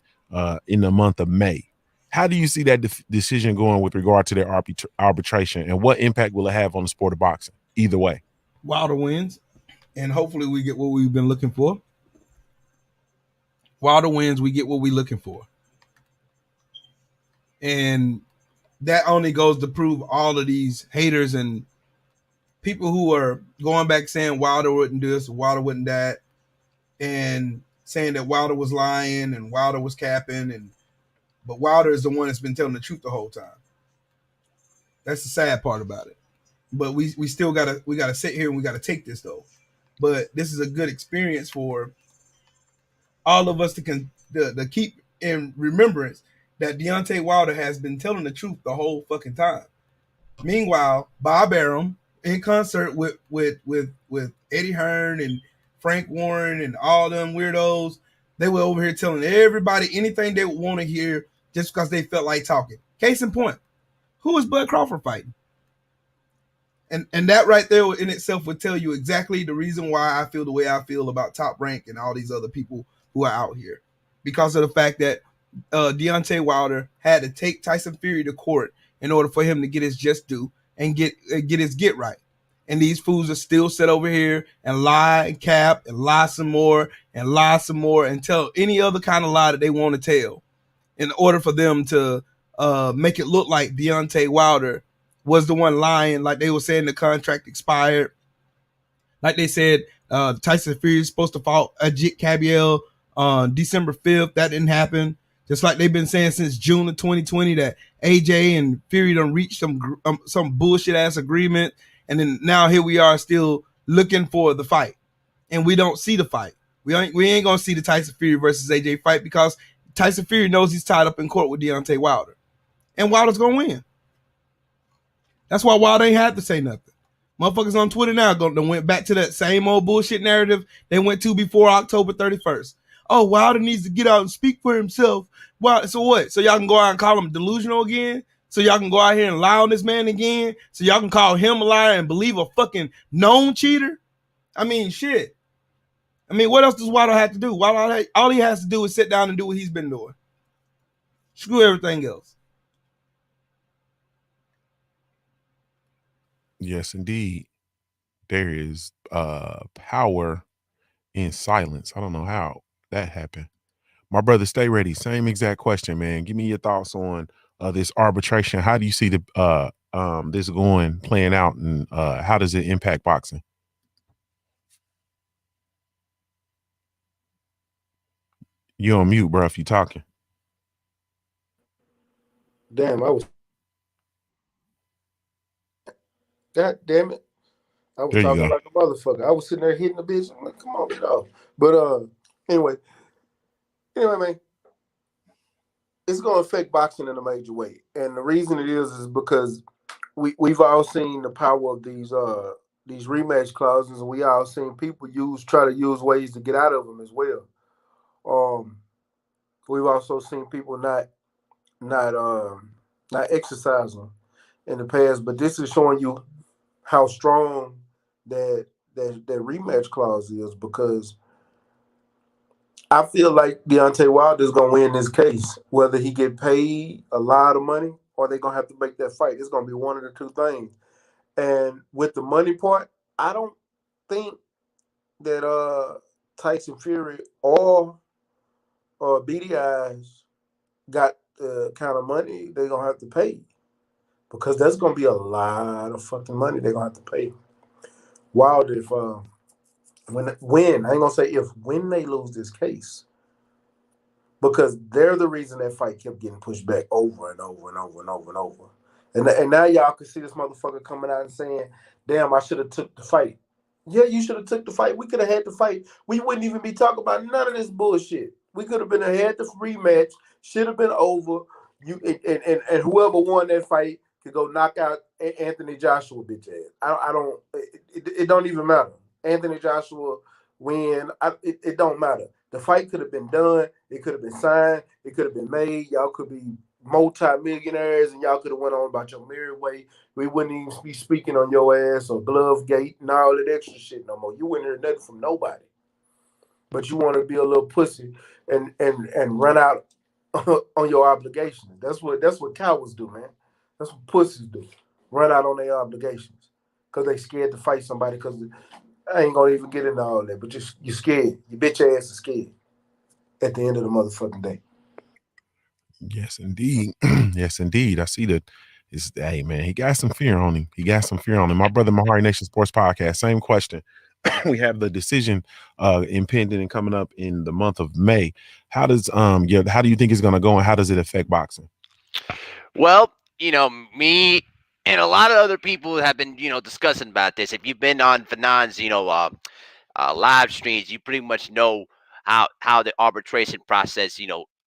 in the month of May. How do you see that decision going with regard to their arbitration, and what impact will it have on the sport of boxing? Either way, Wilder wins, and hopefully we get what we've been looking for. Wilder wins, we get what we're looking for. And that only goes to prove all of these haters and people who are going back saying Wilder wouldn't do this, Wilder wouldn't that, and saying that Wilder was lying and Wilder was capping, but Wilder is the one that's been telling the truth the whole time. That's the sad part about it. But we still gotta sit here and we gotta take this though. But this is a good experience for all of us to keep in remembrance that Deontay Wilder has been telling the truth the whole fucking time. Meanwhile, Bob Arum, in concert with Eddie Hearn and Frank Warren and all them weirdos, they were over here telling everybody anything they would want to hear just because they felt like talking. Case in point, who is Bud Crawford fighting? And that right there in itself would tell you exactly the reason why I feel the way I feel about Top Rank and all these other people who are out here. Because of the fact that Deontay Wilder had to take Tyson Fury to court in order for him to get his just due and get his get right. and these fools are still sit over here and lie and cap and lie some more and lie some more and tell any other kind of lie that they want to tell in order for them to make it look like Deontay Wilder was the one lying, like they were saying the contract expired. Like they said, Tyson Fury is supposed to fight Ajit Cabiel on December 5th. That didn't happen. Just like they've been saying since June of 2020 that AJ and Fury done reached some bullshit ass agreement, and then now here we are still looking for the fight, and we don't see the fight. We ain't gonna see the Tyson Fury versus AJ fight because Tyson Fury knows he's tied up in court with Deontay Wilder, and Wilder's gonna win. That's why Wilder ain't had to say nothing. Motherfuckers on Twitter now went back to that same old bullshit narrative they went to before October 31st. Oh, Wilder needs to get out and speak for himself. Well, so what? So y'all can go out and call him delusional again? So y'all can go out here and lie on this man again? So y'all can call him a liar and believe a fucking known cheater? I mean, shit. I mean, what else does Wilder have to do? Wilder, all he has to do is sit down and do what he's been doing. Screw everything else. Yes, indeed. There is power in silence. I don't know how that happened. My brother, stay ready. Same exact question, man. Give me your thoughts on this arbitration. How do you see the this playing out, and how does it impact boxing? You on mute, bro, if you talking. Damn, God damn it. I was talking like a motherfucker. I was sitting there hitting the bitch. I'm like, come on, get off. But anyway, man, it's gonna affect boxing in a major way. And the reason it is because we've all seen the power of these rematch clauses, and we all seen people try to use ways to get out of them as well. We've also seen people not exercise them in the past, but this is showing you how strong that rematch clause is, because I feel like Deontay Wilder is gonna win this case, whether he get paid a lot of money or they're gonna have to make that fight. It's gonna be one of the two things. And with the money part, I don't think that Tyson Fury or BDI's got the kind of money they're gonna have to pay, because that's gonna be a lot of fucking money they're gonna have to pay. Wilder, if when I ain't gonna say if, when they lose this case, because they're the reason that fight kept getting pushed back over and over and over and over and over. And now y'all can see this motherfucker coming out and saying, damn, I should have took the fight. Yeah, you should have took the fight. We could have had the fight. We wouldn't even be talking about none of this bullshit. We could have had the rematch. Should have been over. You and whoever won that fight could go knock out Anthony Joshua, bitch ass. I don't. It don't even matter. Anthony Joshua win. It don't matter. The fight could have been done. It could have been signed. It could have been made. Y'all could be multi-millionaires, and y'all could have went on about your merry way. We wouldn't even be speaking on your ass or glove gate and all that extra shit no more. You wouldn't hear nothing from nobody. But you want to be a little pussy and run out on your obligations. That's what cowards do, man. That's what pussies do. Run out on their obligations because they scared to fight somebody. Because I ain't gonna even get into all that, but you're scared. Your bitch ass is scared at the end of the motherfucking day. Yes, indeed. Yes, indeed. I see that. Hey, man, he got some fear on him. My brother, Mahari Nation Sports Podcast, same question. We have the decision impending and coming up in the month of May. How does how do you think it's going to go, and how does it affect boxing? Well, me and a lot of other people have been, discussing about this. If you've been on Fanon's, live streams, you pretty much know how the arbitration process,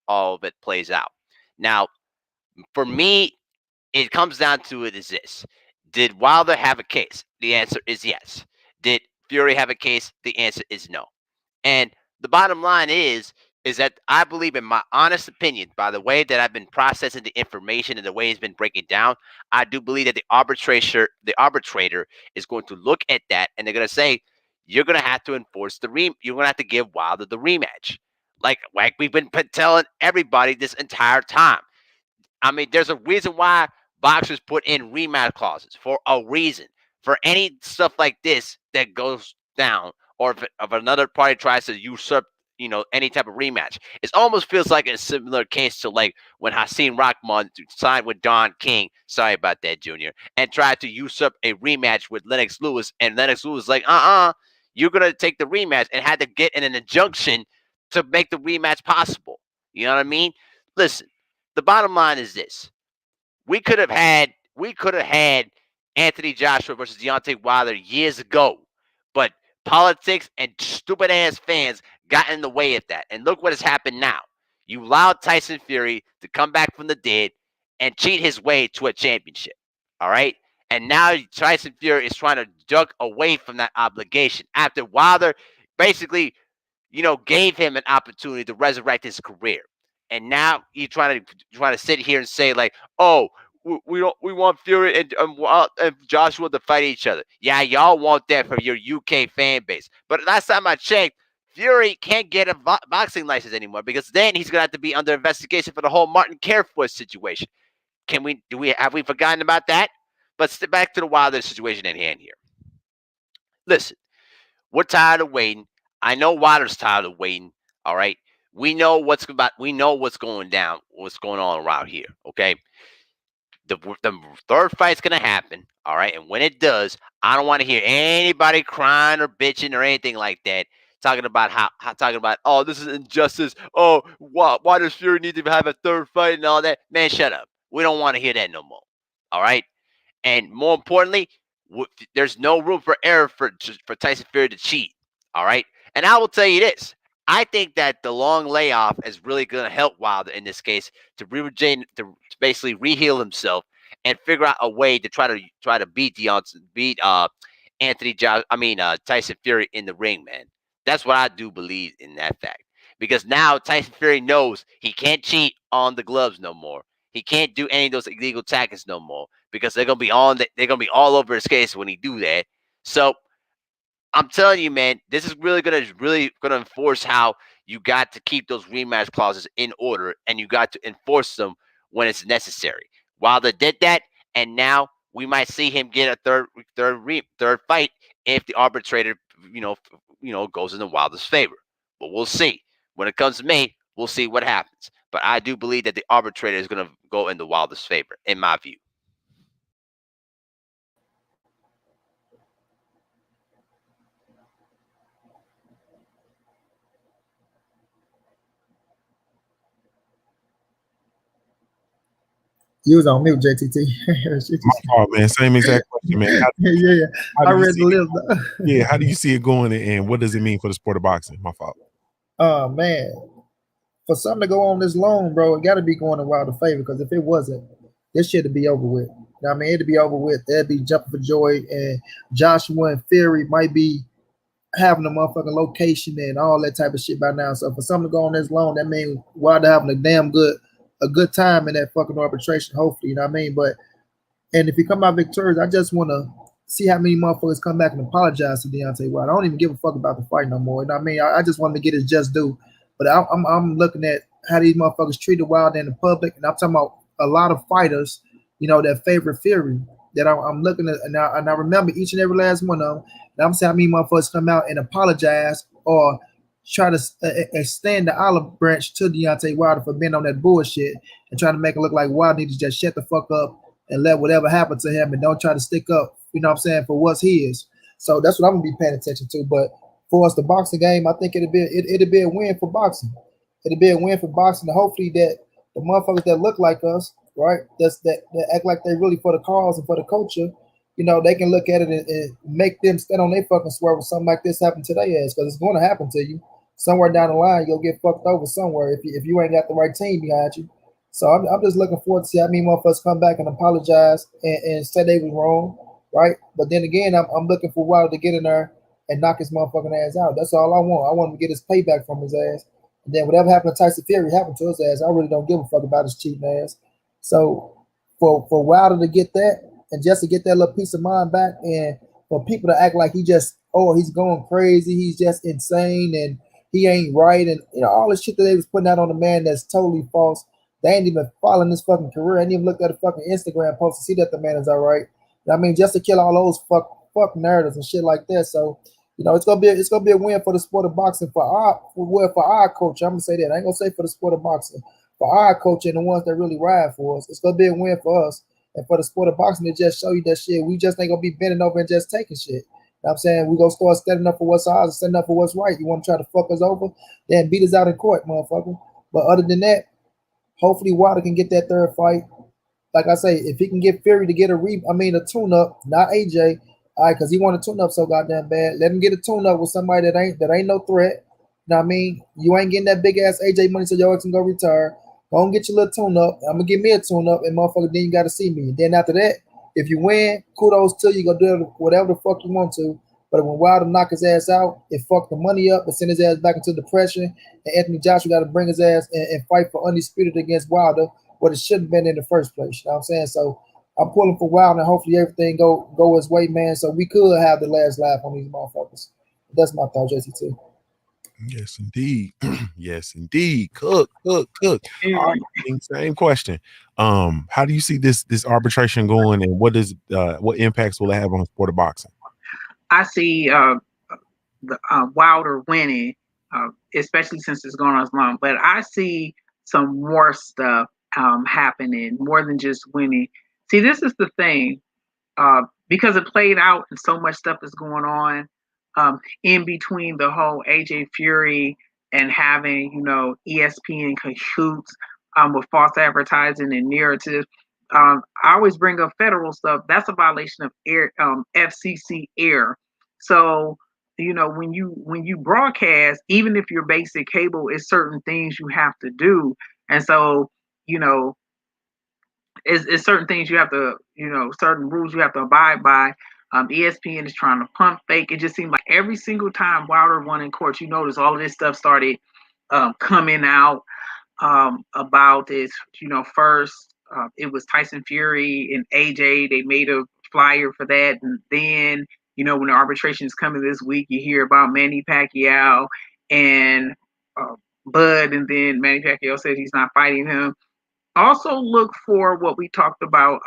all of it plays out. Now, for me, it comes down to it is this. Did Wilder have a case? The answer is yes. Did Fury have a case? The answer is no. And the bottom line is that I believe, in my honest opinion, by the way that I've been processing the information and the way it's been breaking down, I do believe that the arbitrator is going to look at that, and they're going to say, you're going to have to enforce you're going to have to give Wilder the rematch. Like we've been telling everybody this entire time. I mean, there's a reason why boxers put in rematch clauses, for a reason. for any stuff like this that goes down, or if another party tries to usurp, any type of rematch. It almost feels like a similar case to like when Hasim Rahman signed with Don King. Sorry about that, Junior, and tried to usurp a rematch with Lennox Lewis, and Lennox Lewis like, you're gonna take the rematch, and had to get in an injunction to make the rematch possible. You know what I mean? Listen, the bottom line is this: we could have had Anthony Joshua versus Deontay Wilder years ago, but politics and stupid ass fans got in the way of that. And look what has happened now. You allowed Tyson Fury to come back from the dead and cheat his way to a championship. All right. And now Tyson Fury is trying to duck away from that obligation after Wilder basically, gave him an opportunity to resurrect his career. And now you're trying to sit here and say like, oh, we want Fury and Joshua to fight each other. Yeah, y'all want that for your UK fan base. But last time I checked, Fury can't get a boxing license anymore, because then he's gonna have to be under investigation for the whole Martin Carefoot situation. Have we forgotten about that? But back to the Wilder situation at hand here. Listen, we're tired of waiting. I know Wilder's tired of waiting. All right. We know what's going down, what's going on around here. Okay. The third fight's gonna happen. All right. And when it does, I don't want to hear anybody crying or bitching or anything like that. Talking about oh, this is injustice. Oh, why does Fury need to have a third fight and all that? Man, shut up. We don't want to hear that no more. All right. And more importantly, there's no room for error for Tyson Fury to cheat. All right. And I will tell you this: I think that the long layoff is really going to help Wilder in this case to basically reheal himself and figure out a way to try to beat Tyson Fury in the ring, man. That's what I do believe in that fact. Because now Tyson Fury knows he can't cheat on the gloves no more. He can't do any of those illegal tactics no more, because they're gonna be all over his case when he do that. So I'm telling you, man, this is really gonna enforce how you got to keep those rematch clauses in order, and you got to enforce them when it's necessary. Wilder did that, and now we might see him get a third fight if the arbitrator, goes in the Wilder's favor. But we'll see. When it comes to me, we'll see what happens. But I do believe that the arbitrator is going to go in the Wilder's favor, in my view. You was on mute, JTT. My fault, man. Same exact question, man. Yeah. I read the list. Yeah, how do you see it going, and what does it mean for the sport of boxing? My fault. Oh man, for something to go on this long, bro, it got to be going in Wilder's favor, because if it wasn't, this shit would be over with. I mean, it'd be over with. They'd be jumping for joy, and Joshua and Fury might be having a motherfucking location and all that type of shit by now. So for something to go on this long, that means Wilder having a good time in that fucking arbitration, hopefully, you know what I mean? But and if he come out victorious, I just want to see how many motherfuckers come back and apologize to Deontay Wilder. I don't even give a fuck about the fight no more. You know what I mean? I just want him to get his just due. But I'm looking at how these motherfuckers treated Wilder in the public, and I'm talking about a lot of fighters, that favorite Fury, that I'm looking at, and I remember each and every last one of them. And I'm saying how many motherfuckers come out and apologize or try to extend the olive branch to Deontay Wilder for being on that bullshit and trying to make it look like Wilder needs to just shut the fuck up and let whatever happen to him and don't try to stick up, for what's his. So that's what I'm gonna be paying attention to. But for us, the boxing game, I think it'll be a win for boxing. It'll be a win for boxing, and hopefully that the motherfuckers that look like us, right, that act like they really for the cause and for the culture, they can look at it and make them stand on their fucking swerve when something like this happen to their ass, because it's going to happen to you. Somewhere down the line, you'll get fucked over somewhere if you ain't got the right team behind you. So I'm just looking forward to see how many motherfuckers come back and apologize and say they was wrong, right? But then again, I'm looking for Wilder to get in there and knock his motherfucking ass out. That's all I want. I want him to get his payback from his ass. And then whatever happened to Tyson Fury happened to his ass. I really don't give a fuck about his cheating ass. So for Wilder to get that and just to get that little piece of mind back, and for people to act like he's going crazy, he's just insane and he ain't right, and all the shit that they was putting out on the man that's totally false. They ain't even following this fucking career. I ain't even looked at a fucking Instagram post to see that the man is all right. I mean, just to kill all those fuck narratives and shit like that. So, it's gonna be a win for the sport of boxing for our culture. I'm gonna say that. I ain't gonna say for the sport of boxing, for our culture and the ones that really ride for us. It's gonna be a win for us and for the sport of boxing to just show you that shit. We just ain't gonna be bending over and just taking shit. You know what I'm saying? We gonna start standing up for what's ours and standing up for what's right. You wanna try to fuck us over, then beat us out in court, motherfucker. But other than that, hopefully Wilder can get that third fight. Like I say, if he can get Fury to get a tune up, not AJ, all right, because he want a tune up so goddamn bad. Let him get a tune up with somebody that ain't no threat. You know what I mean? You ain't getting that big ass AJ money so your ex can go retire. Go and get your little tune up. I'm gonna give me a tune up, and motherfucker, then you gotta see me. And then after that, if you win, kudos to you. Go do whatever the fuck you want to. But when Wilder knock his ass out, it fucked the money up and send his ass back into depression. And Anthony Joshua got to bring his ass and fight for undisputed against Wilder, what it shouldn't have been in the first place. You know what I'm saying? So I'm pulling for Wilder, and hopefully everything go his way, man. So we could have the last laugh on these motherfuckers. That's my thought, JC2. Yes, indeed. Yes, indeed. Cook. All right, same question. How do you see this arbitration going, and what impacts will it have on the sport of boxing? I see the Wilder winning, especially since it's gone on as long. But I see some more stuff happening, more than just winning. See, this is the thing, because it played out and so much stuff is going on in between the whole AJ Fury and having, ESPN cahoots with false advertising and narrative. I always bring up federal stuff. That's a violation of FCC air. So, when you broadcast, even if you're basic cable, it's certain things you have to do. And so, it's certain things you have to, certain rules you have to abide by. ESPN is trying to pump fake. It just seemed like every single time Wilder won in court, you notice all of this stuff started coming out about this. First it was Tyson Fury and AJ. They made a flyer for that, and then when the arbitration is coming this week, you hear about Manny Pacquiao and Bud, and then Manny Pacquiao said he's not fighting him. Also look for what we talked about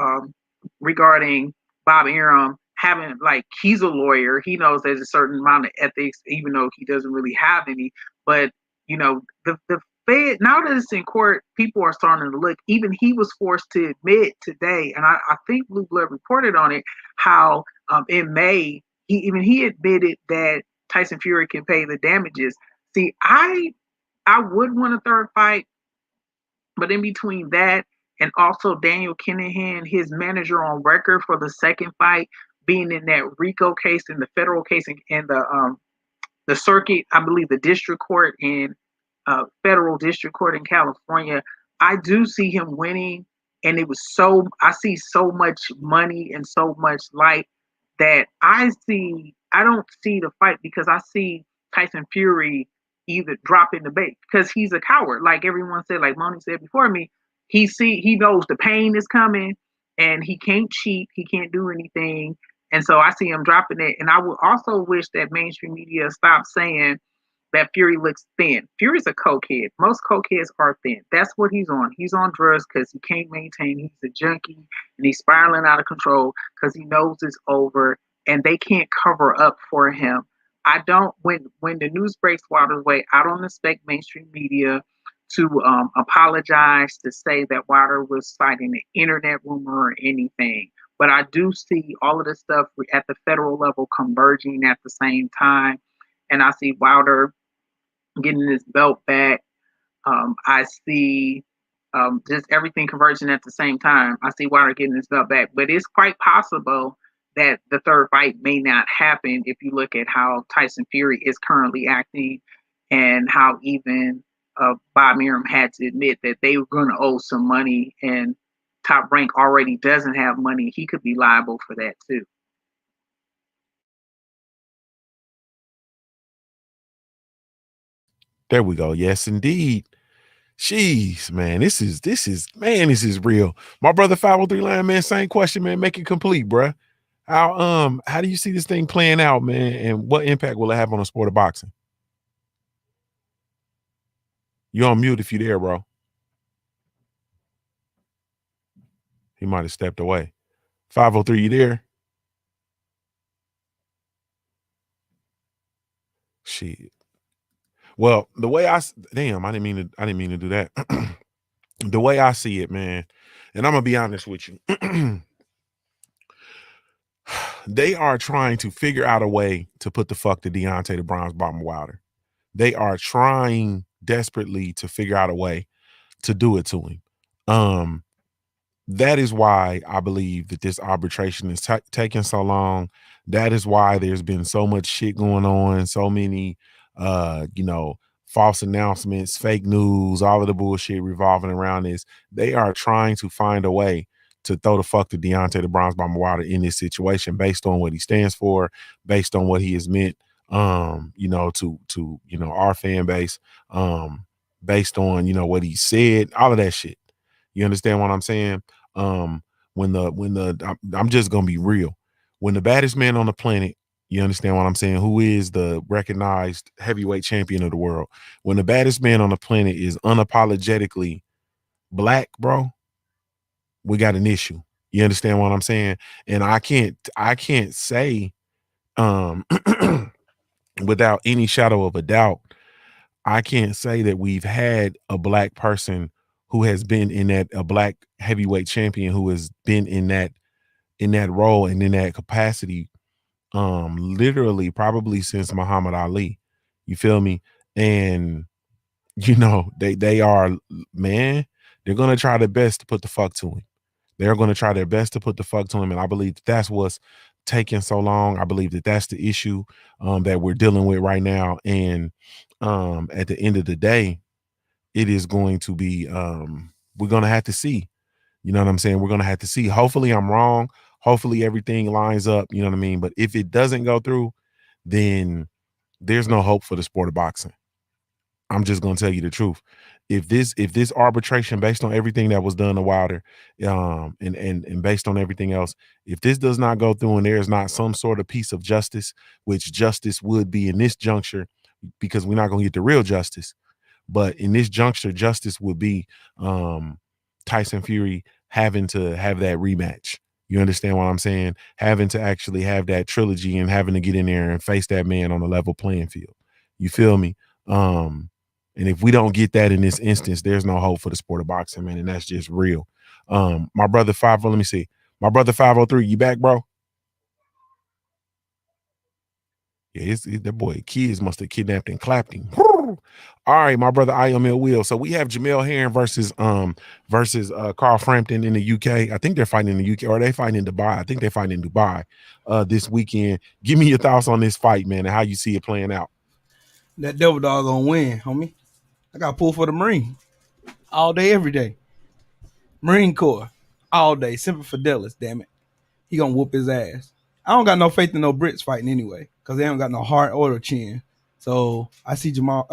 regarding Bob Arum having, like, he's a lawyer. He knows there's a certain amount of ethics, even though he doesn't really have any. But, the Fed, now that it's in court, people are starting to look. Even he was forced to admit today, and I think Blue Blood reported on it, how in May, he admitted that Tyson Fury can pay the damages. See, I would want a third fight. But in between that and also Daniel Kinahan, his manager on record for the second fight, being in that RICO case and the federal case and the circuit, I believe the district court in federal district court in California, I do see him winning. And I see so much money and so much light that I don't see the fight, because I see Tyson Fury either dropping the bait because he's a coward. Like everyone said, like Moni said before me, he knows the pain is coming and he can't cheat. He can't do anything. And so I see him dropping it. And I would also wish that mainstream media stop saying that Fury looks thin. Fury's a cokehead. Most cokeheads are thin. That's what he's on. He's on drugs because he can't maintain. He's a junkie and he's spiraling out of control because he knows it's over and they can't cover up for him. I don't, when the news breaks Wilder's way, I don't expect mainstream media to apologize, to say that Wilder was citing an internet rumor or anything. But I do see all of this stuff at the federal level converging at the same time. And I see Wilder getting his belt back. I see just everything converging at the same time. I see Wilder getting his belt back. But it's quite possible that the third fight may not happen if you look at how Tyson Fury is currently acting and how even Bob Arum had to admit that they were going to owe some money, and Top Rank already doesn't have money. He could be liable for that too. There we go. Yes, indeed. Jeez, man, this is real. My brother 503 Line, man, same question, man. Make it complete, bruh. How do you see this thing playing out, man? And what impact will it have on the sport of boxing? You're on mute if you're there, bro. He might have stepped away. 503, you there? Shit. Well, the way I damn, I didn't mean to do that. The way I see it, man, and I'm gonna be honest with you. They are trying to figure out a way to put the fuck to Deontay the Bronze Bomber Wilder. They are trying desperately to figure out a way to do it to him. That is why I believe that this arbitration is taking so long. That is why there's been so much shit going on, so many, false announcements, fake news, all of the bullshit revolving around this. They are trying to find a way to throw the fuck to Deontay the Bronze Bomber Wilder in this situation, based on what he stands for, based on what he has meant, to our fan base, based on what he said, all of that shit. You understand what I'm saying? I'm just gonna be real. When the baddest man on the planet, you understand what I'm saying, who is the recognized heavyweight champion of the world, when the baddest man on the planet is unapologetically black, bro, we got an issue. You understand what I'm saying? And I can't say without any shadow of a doubt, I can't say that we've had a black person who has been a black heavyweight champion who has been in that role and in that capacity, literally probably since Muhammad Ali. You feel me? And they are, man, they're gonna try their best to put the fuck to him. They're gonna try their best to put the fuck to him, and I believe that's what's taking so long. I believe that's the issue that we're dealing with right now. And at the end of the day, it is going to be we're gonna have to see. You know what I'm saying? We're gonna have to see. Hopefully I'm wrong. Hopefully everything lines up. You know what I mean? But if it doesn't go through, then there's no hope for the sport of boxing. I'm just gonna tell you the truth. If this arbitration, based on everything that was done to Wilder, and based on everything else, if this does not go through and there is not some sort of piece of justice, which justice would be in this juncture, because we're not gonna get the real justice. But in this juncture, justice would be Tyson Fury having to have that rematch. You understand what I'm saying? Having to actually have that trilogy and having to get in there and face that man on a level playing field. You feel me? And if we don't get that in this instance, there's no hope for the sport of boxing, man. And that's just real. My brother let me see. My brother 503, you back, bro? Yeah, that boy kids must have kidnapped and clapped him. All right, my brother IML Will. So we have Jamel Herring versus Carl Frampton in the UK. I think they're fighting in the UK, or are they fighting in Dubai? I think they're fighting in Dubai this weekend. Give me your thoughts on this fight, man, and how you see it playing out. That devil dog gonna win, homie. I got pulled for the Marine all day, every day. Marine Corps all day. Semper Fidelis, damn it. He gonna whoop his ass. I don't got no faith in no Brits fighting anyway, because they don't got no heart or a chin. So I see Jamal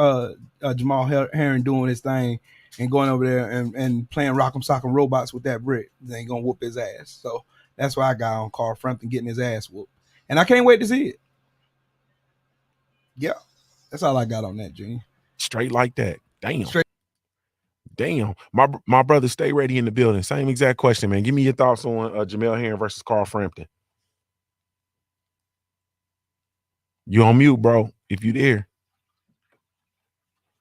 Herring doing his thing and going over there and playing Rock'em Sock'em Robots with that Brit. They ain't gonna whoop his ass. So that's why I got on Carl Frampton getting his ass whooped. And I can't wait to see it. Yeah. That's all I got on that, Junior. Straight like that. Damn. Straight. Damn. My brother, stay ready in the building. Same exact question, man. Give me your thoughts on Jamel Herring versus Carl Frampton. You on mute, bro, if you there.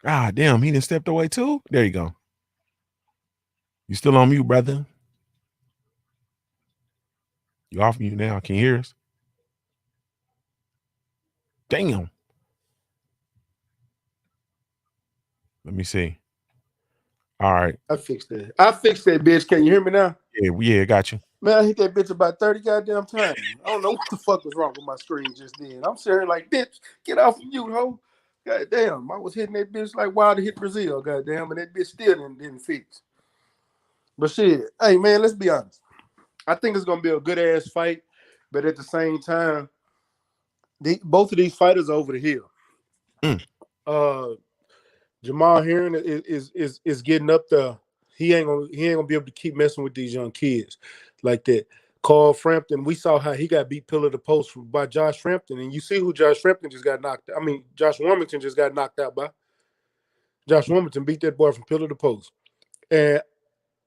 Ah, damn, he done stepped away too? There you go. You still on mute, brother? You off mute now. Can you hear us? Damn. Let me see. All right. I fixed that. Bitch. Can you hear me now? Yeah, got you. Man, I hit that bitch about 30 goddamn times. I don't know what the fuck was wrong with my screen just then. I'm sitting here like, bitch, get off of mute, ho. Goddamn, I was hitting that bitch like Wilder hit Brazil, goddamn, and that bitch still didn't fix. But shit, hey man, let's be honest. I think it's gonna be a good ass fight, but at the same time, both of these fighters are over the hill. Jamal Herring is getting up there. He ain't gonna be able to keep messing with these young kids like that. Carl Frampton, we saw how he got beat pillar to post by Josh Frampton, and you see who Josh Frampton just got knocked out. I mean, Josh Warmington just got knocked out by. Josh Warmington beat that boy from pillar to post, and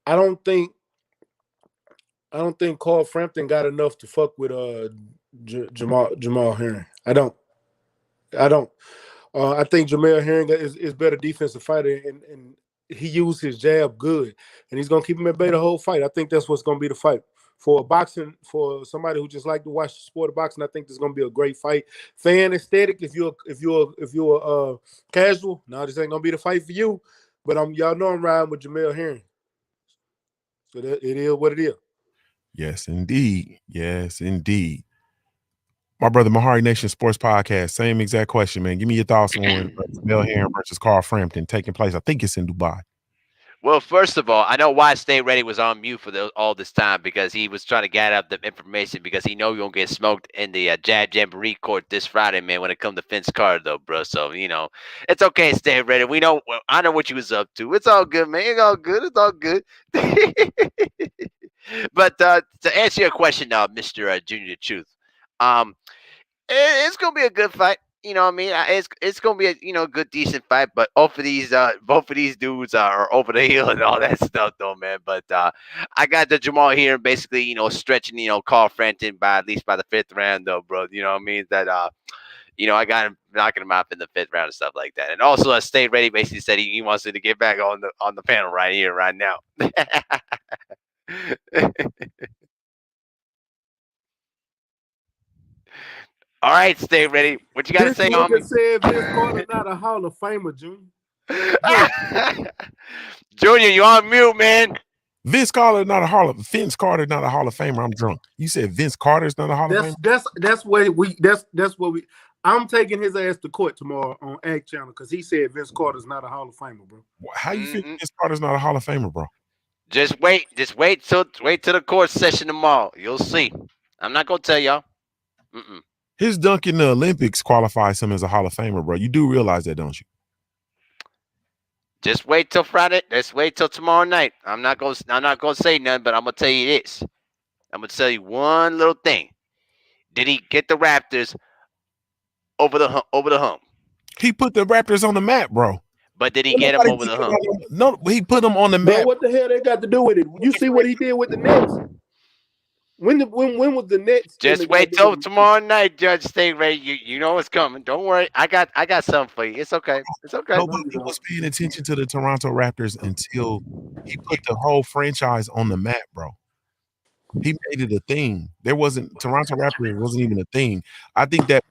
I don't think Carl Frampton got enough to fuck with Jamal Herring. I don't. I think Jamel Herring is better defensive fighter, and he used his jab good, and he's gonna keep him at bay the whole fight. I think that's what's gonna be the fight for boxing. For somebody who just like to watch the sport of boxing, I think this is gonna be a great fight. Fan aesthetic. If you're casual, no, this ain't gonna be the fight for you. But y'all know I'm riding with Jamel Herring, so that it is what it is. Yes, indeed. Yes, indeed. My brother, Mahari Nation Sports Podcast. Same exact question, man. Give me your thoughts on Mel Herring versus Carl Frampton taking place. I think it's in Dubai. Well, first of all, I know why Stay Ready was on mute for all this time, because he was trying to gather up the information, because he know you're going to get smoked in the Jab Jamboree court this Friday, man, when it comes to Vince Carter, though, bro. So, it's okay, Stay Ready. I know what you was up to. It's all good, man. It's all good. It's all good. But to answer your question, Mr. Junior the Truth, it's going to be a good fight. You know what I mean? It's gonna be a good decent fight, but both of these dudes are over the hill and all that stuff though, man. But I got the Jamal here basically stretching Carl Frampton by at least by the 5th round though, bro. You know what I mean? That I got him knocking him out in the 5th round and stuff like that. And also, Stay Ready basically said he wants to get back on the panel right here right now. All right, Stay Ready. What you got to say, homie? Said Vince Carter not a Hall of Famer, Junior. Junior, you on mute, man. Vince Carter not a Hall of Famer. I'm drunk. You said Vince Carter's not a Hall of Famer. That's what we. I'm taking his ass to court tomorrow on Ag Channel because he said Vince Carter's not a Hall of Famer, bro. How you feel Vince Carter's not a Hall of Famer, bro? Just wait till the court session tomorrow. You'll see. I'm not gonna tell y'all. His dunk in the Olympics qualifies him as a Hall of Famer, bro. You do realize that, don't you? Just wait till Friday. Just wait till tomorrow night. I'm not gonna say nothing, but I'm gonna tell you this. I'm gonna tell you one little thing. Did he get the Raptors over the hump? He put the Raptors on the map, bro. But did he get them over the hump? No, he put them on the map. Bro, what the hell they got to do with it? You see what he did with the Nets? When was the Nets? Just wait till tomorrow night, Judge. Stay ready. You know what's coming. Don't worry. I got something for you. It's okay. It's okay. Nobody was paying attention to the Toronto Raptors until he put the whole franchise on the map, bro. He made it a thing. Toronto Raptors wasn't even a thing. I think that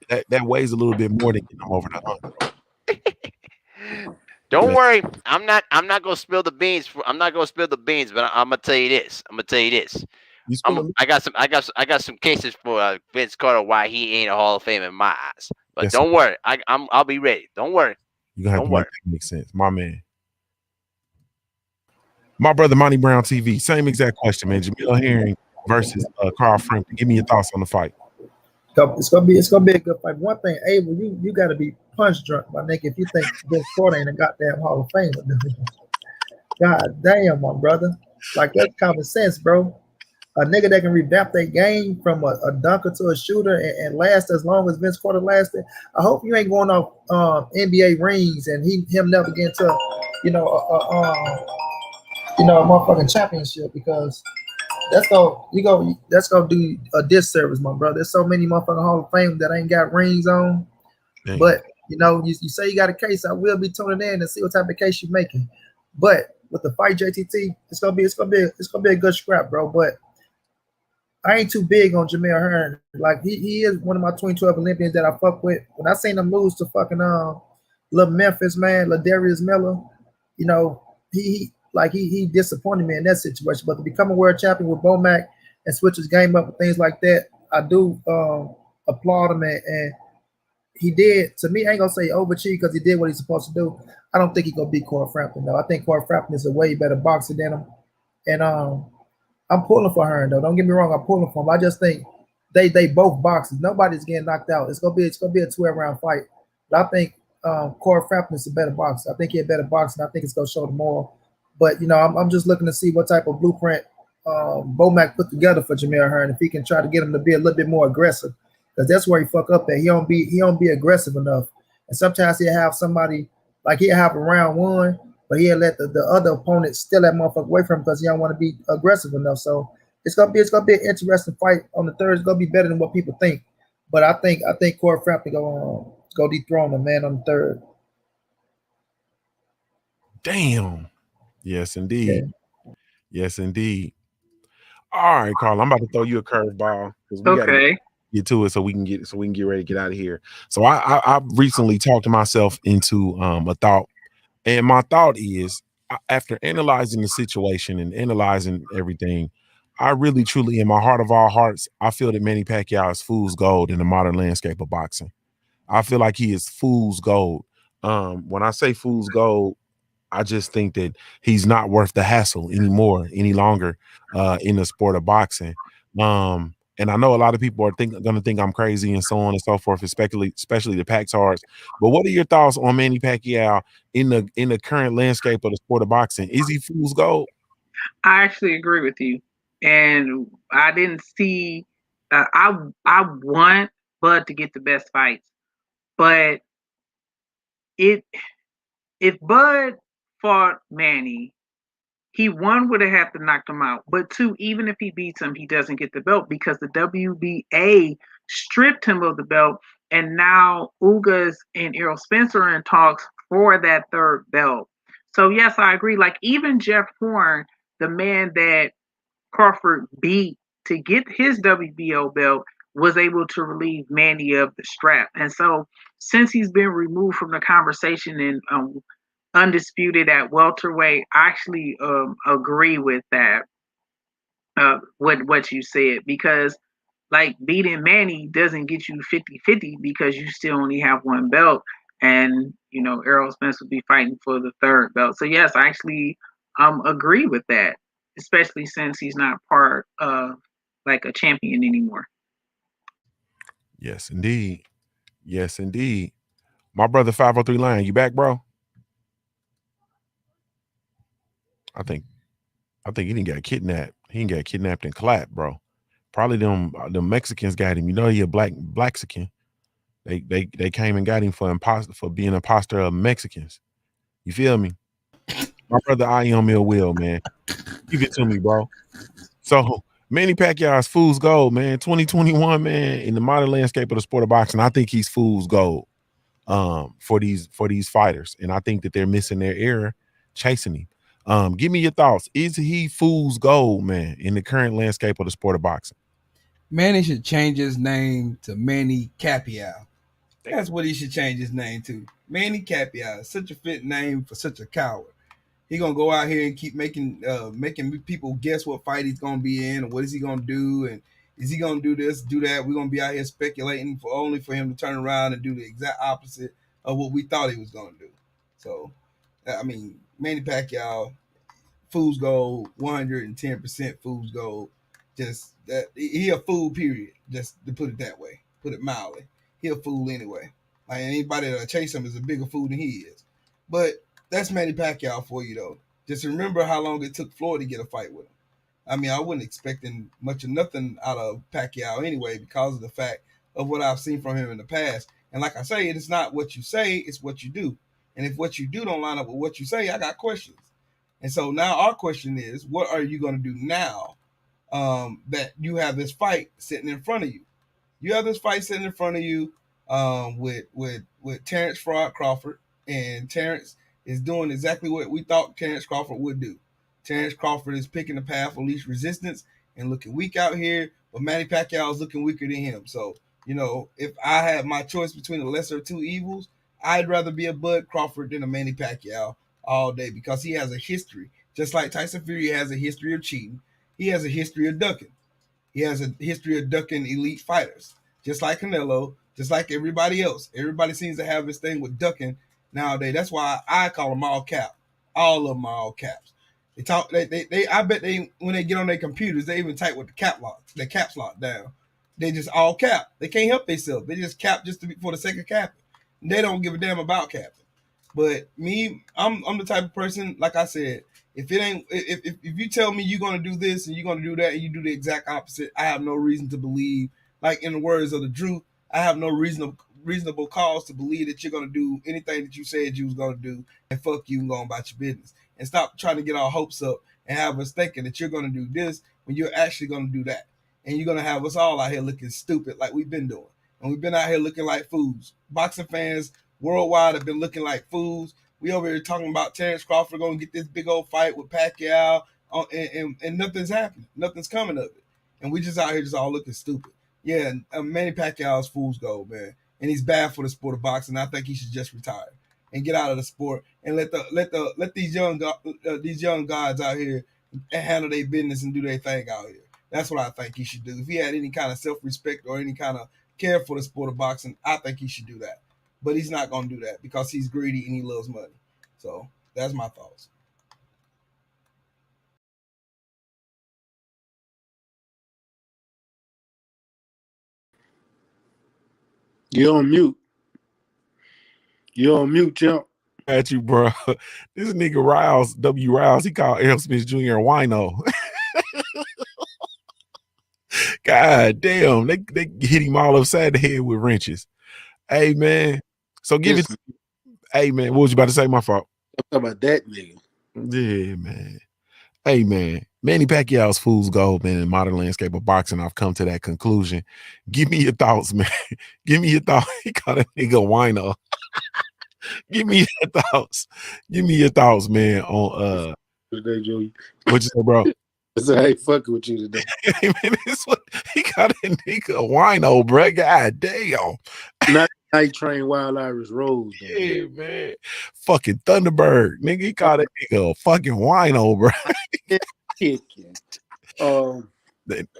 weighs a little bit more than getting them over the hump, bro. Don't worry. I'm not gonna spill the beans. I'm not gonna spill the beans, but I'm gonna tell you this. I got some cases for Vince Carter why he ain't a Hall of Fame in my eyes. But don't worry, I'll be ready. Don't worry. You gonna have to make that make sense, my man. My brother Monty Brown TV. Same exact question, man. Jamil Herring versus Carl Frampton. Give me your thoughts on the fight. It's gonna be a good fight. One thing, Abel, you got to be punch drunk, my nigga. If you think Vince Carter ain't a goddamn Hall of Famer, God damn, my brother. Like that's common sense, bro. A nigga that can revamp their game from a dunker to a shooter and last as long as Vince Carter lasted. I hope you ain't going off NBA rings and him never get into a motherfucking championship, because that's gonna do a disservice, my brother. There's so many motherfucking Hall of Fame that ain't got rings on. Dang. But you say you got a case. I will be tuning in and see what type of case you're making. But with the fight JTT, it's gonna be a good scrap, bro. But I ain't too big on Jamel Herring. Like he is one of my 2012 Olympians that I fuck with. When I seen him lose to fucking little Memphis man, Ladarius Miller, he disappointed me in that situation. But to become a world champion with Bomac and switch his game up with things like that, I do applaud him. And he did, to me, I ain't gonna say overachieve because he did what he's supposed to do. I don't think he's gonna beat Corey Frampton though. I think Corey Frampton is a way better boxer than him. And I'm pulling for Hearn though. Don't get me wrong, I'm pulling for him. I just think they both boxers. Nobody's getting knocked out. It's gonna be a 12-round fight. But I think Corey Frampton is a better boxer. I think he's a better boxer, and I think it's gonna show tomorrow. But I'm just looking to see what type of blueprint Bomac put together for Jamel Hearn, if he can try to get him to be a little bit more aggressive, because that's where he fuck up at. He don't be aggressive enough, and sometimes he'll have somebody like he'll have a round one, but he'll let the other opponent steal that motherfucker away from him because he don't want to be aggressive enough. So it's gonna be an interesting fight on the third. It's gonna be better than what people think. But I think Corey Frampton Go dethrone the man on the third. Damn. Yes, Yeah. indeed. Yes, indeed. All right, Carl. I'm about to throw you a curveball because we got to Okay. get to it so we can get ready to get out of here. So I recently talked myself into a thought, and my thought is after analyzing the situation and analyzing everything, I really truly in my heart of all hearts, I feel that Manny Pacquiao is fool's gold in the modern landscape of boxing. I feel like he is fool's gold. When I say fool's gold, I just think that he's not worth the hassle anymore, any longer, in the sport of boxing. And I know a lot of people are going to think I'm crazy and so on and so forth, especially the Pac-Tards. But what are your thoughts on Manny Pacquiao in the current landscape of the sport of boxing? Is he fool's gold? I actually agree with you, and I didn't see. I want Bud to get the best fights, but it if Bud fought Manny, he one would have had to knock him out, but two, even if he beats him, he doesn't get the belt because the WBA stripped him of the belt, and now Ugas and Errol Spencer are in talks for that third belt. So yes, I agree. Like even Jeff Horn, the man that Crawford beat to get his WBO belt, was able to relieve Manny of the strap. And so, since he's been removed from the conversation and undisputed at welterweight, I actually agree with that, what you said, because like beating Manny doesn't get you 50-50 because you still only have one belt. And, Errol Spence will be fighting for the third belt. So, yes, I actually agree with that, especially since he's not part of like a champion anymore. Yes, indeed. Yes, indeed. My brother 503 Lion, you back, bro? I think he didn't get kidnapped. He didn't get kidnapped and clapped, bro. Probably them Mexicans got him. You know he a Blaxican. They came and got him for being an imposter of Mexicans. You feel me? My brother I am Mill Will, man. Give it to me, bro. So Manny Pacquiao is fool's gold, man. 2021, man, in the modern landscape of the sport of boxing, I think he's fool's gold for these fighters. And I think that they're missing their era chasing him. Give me your thoughts. Is he fool's gold, man, in the current landscape of the sport of boxing? Manny should change his name to Manny Pacquiao. That's what he should change his name to. Manny Pacquiao. Such a fit name for such a coward. He gonna go out here and keep making people guess what fight he's gonna be in, or what is he gonna do, and is he gonna do this, do that? We're gonna be out here speculating for him to turn around and do the exact opposite of what we thought he was gonna do. So, I mean, Manny Pacquiao, fool's gold, 110% fool's gold. Just that he a fool. Period. Just to put it that way, put it mildly. He a fool anyway. Like anybody that chase him is a bigger fool than he is. But that's Manny Pacquiao for you though. Just remember how long it took Floyd to get a fight with him. I mean, I wasn't expecting much of nothing out of Pacquiao anyway because of the fact of what I've seen from him in the past. And like I say, it's not what you say, it's what you do. And if what you do don't line up with what you say, I got questions. And so now our question is, what are you going to do now that you have this fight sitting in front of you? You have this fight sitting in front of you with Terrence Crawford, and Terrence is doing exactly what we thought Terrence Crawford would do. Terrence Crawford is picking the path of least resistance and looking weak out here, but Manny Pacquiao is looking weaker than him. So, if I had my choice between the lesser of two evils, I'd rather be a Bud Crawford than a Manny Pacquiao all day because he has a history. Just like Tyson Fury has a history of cheating, he has a history of ducking. He has a history of ducking elite fighters, just like Canelo, just like everybody else. Everybody seems to have this thing with ducking nowadays. That's why I call them all cap. All of them are all caps. They talk. They. I bet they when they get on their computers, they even type with the caps lock down. They just all cap. They can't help themselves. They just cap just for the sake of capping. They don't give a damn about capping. But me, I'm the type of person, like I said, if you tell me you're gonna do this and you're gonna do that and you do the exact opposite, I have no reason to believe. Like in the words of the Drew, I have no reasonable cause to believe that you're gonna do anything that you said you was gonna do, and fuck you and go about your business. And stop trying to get our hopes up and have us thinking that you're gonna do this when you're actually gonna do that. And you're gonna have us all out here looking stupid like we've been doing. and we've been out here looking like fools. Boxing fans worldwide have been looking like fools. We over here talking about Terrence Crawford going to get this big old fight with Pacquiao, and nothing's happening. Nothing's coming of it. And we just out here just all looking stupid. Yeah, Manny Pacquiao's fool's gold, man. And he's bad for the sport of boxing. I think he should just retire and get out of the sport and let these young guys out here handle their business and do their thing out here. That's what I think he should do. If he had any kind of self-respect or any kind of care for the sport of boxing, I think he should do that. But he's not going to do that because he's greedy and he loves money. So that's my thoughts. You're on mute. You're on mute, champ. At you, bro. This nigga Riles, W. Riles, he called Errol Smith Jr. a wino. God damn, they hit him all upside the head with wrenches. Hey man, so give it. Hey man, what was you about to say? My fault. I'm talking about that nigga. Yeah, man. Hey man, Manny Pacquiao's fool's gold, man. In the modern landscape of boxing, I've come to that conclusion. Give me your thoughts, man. Give me your thoughts. He called that nigga a wino. Give me your thoughts. Give me your thoughts, man. On today, Joey. What you say, bro? I said, I ain't fucking with you today. Hey man, this what he got that nigga a wino, bro. God damn. Not Night Train Wild Irish Rose. Though. Yeah, man. Fucking Thunderbird, nigga. He called that nigga a fucking wino, bro.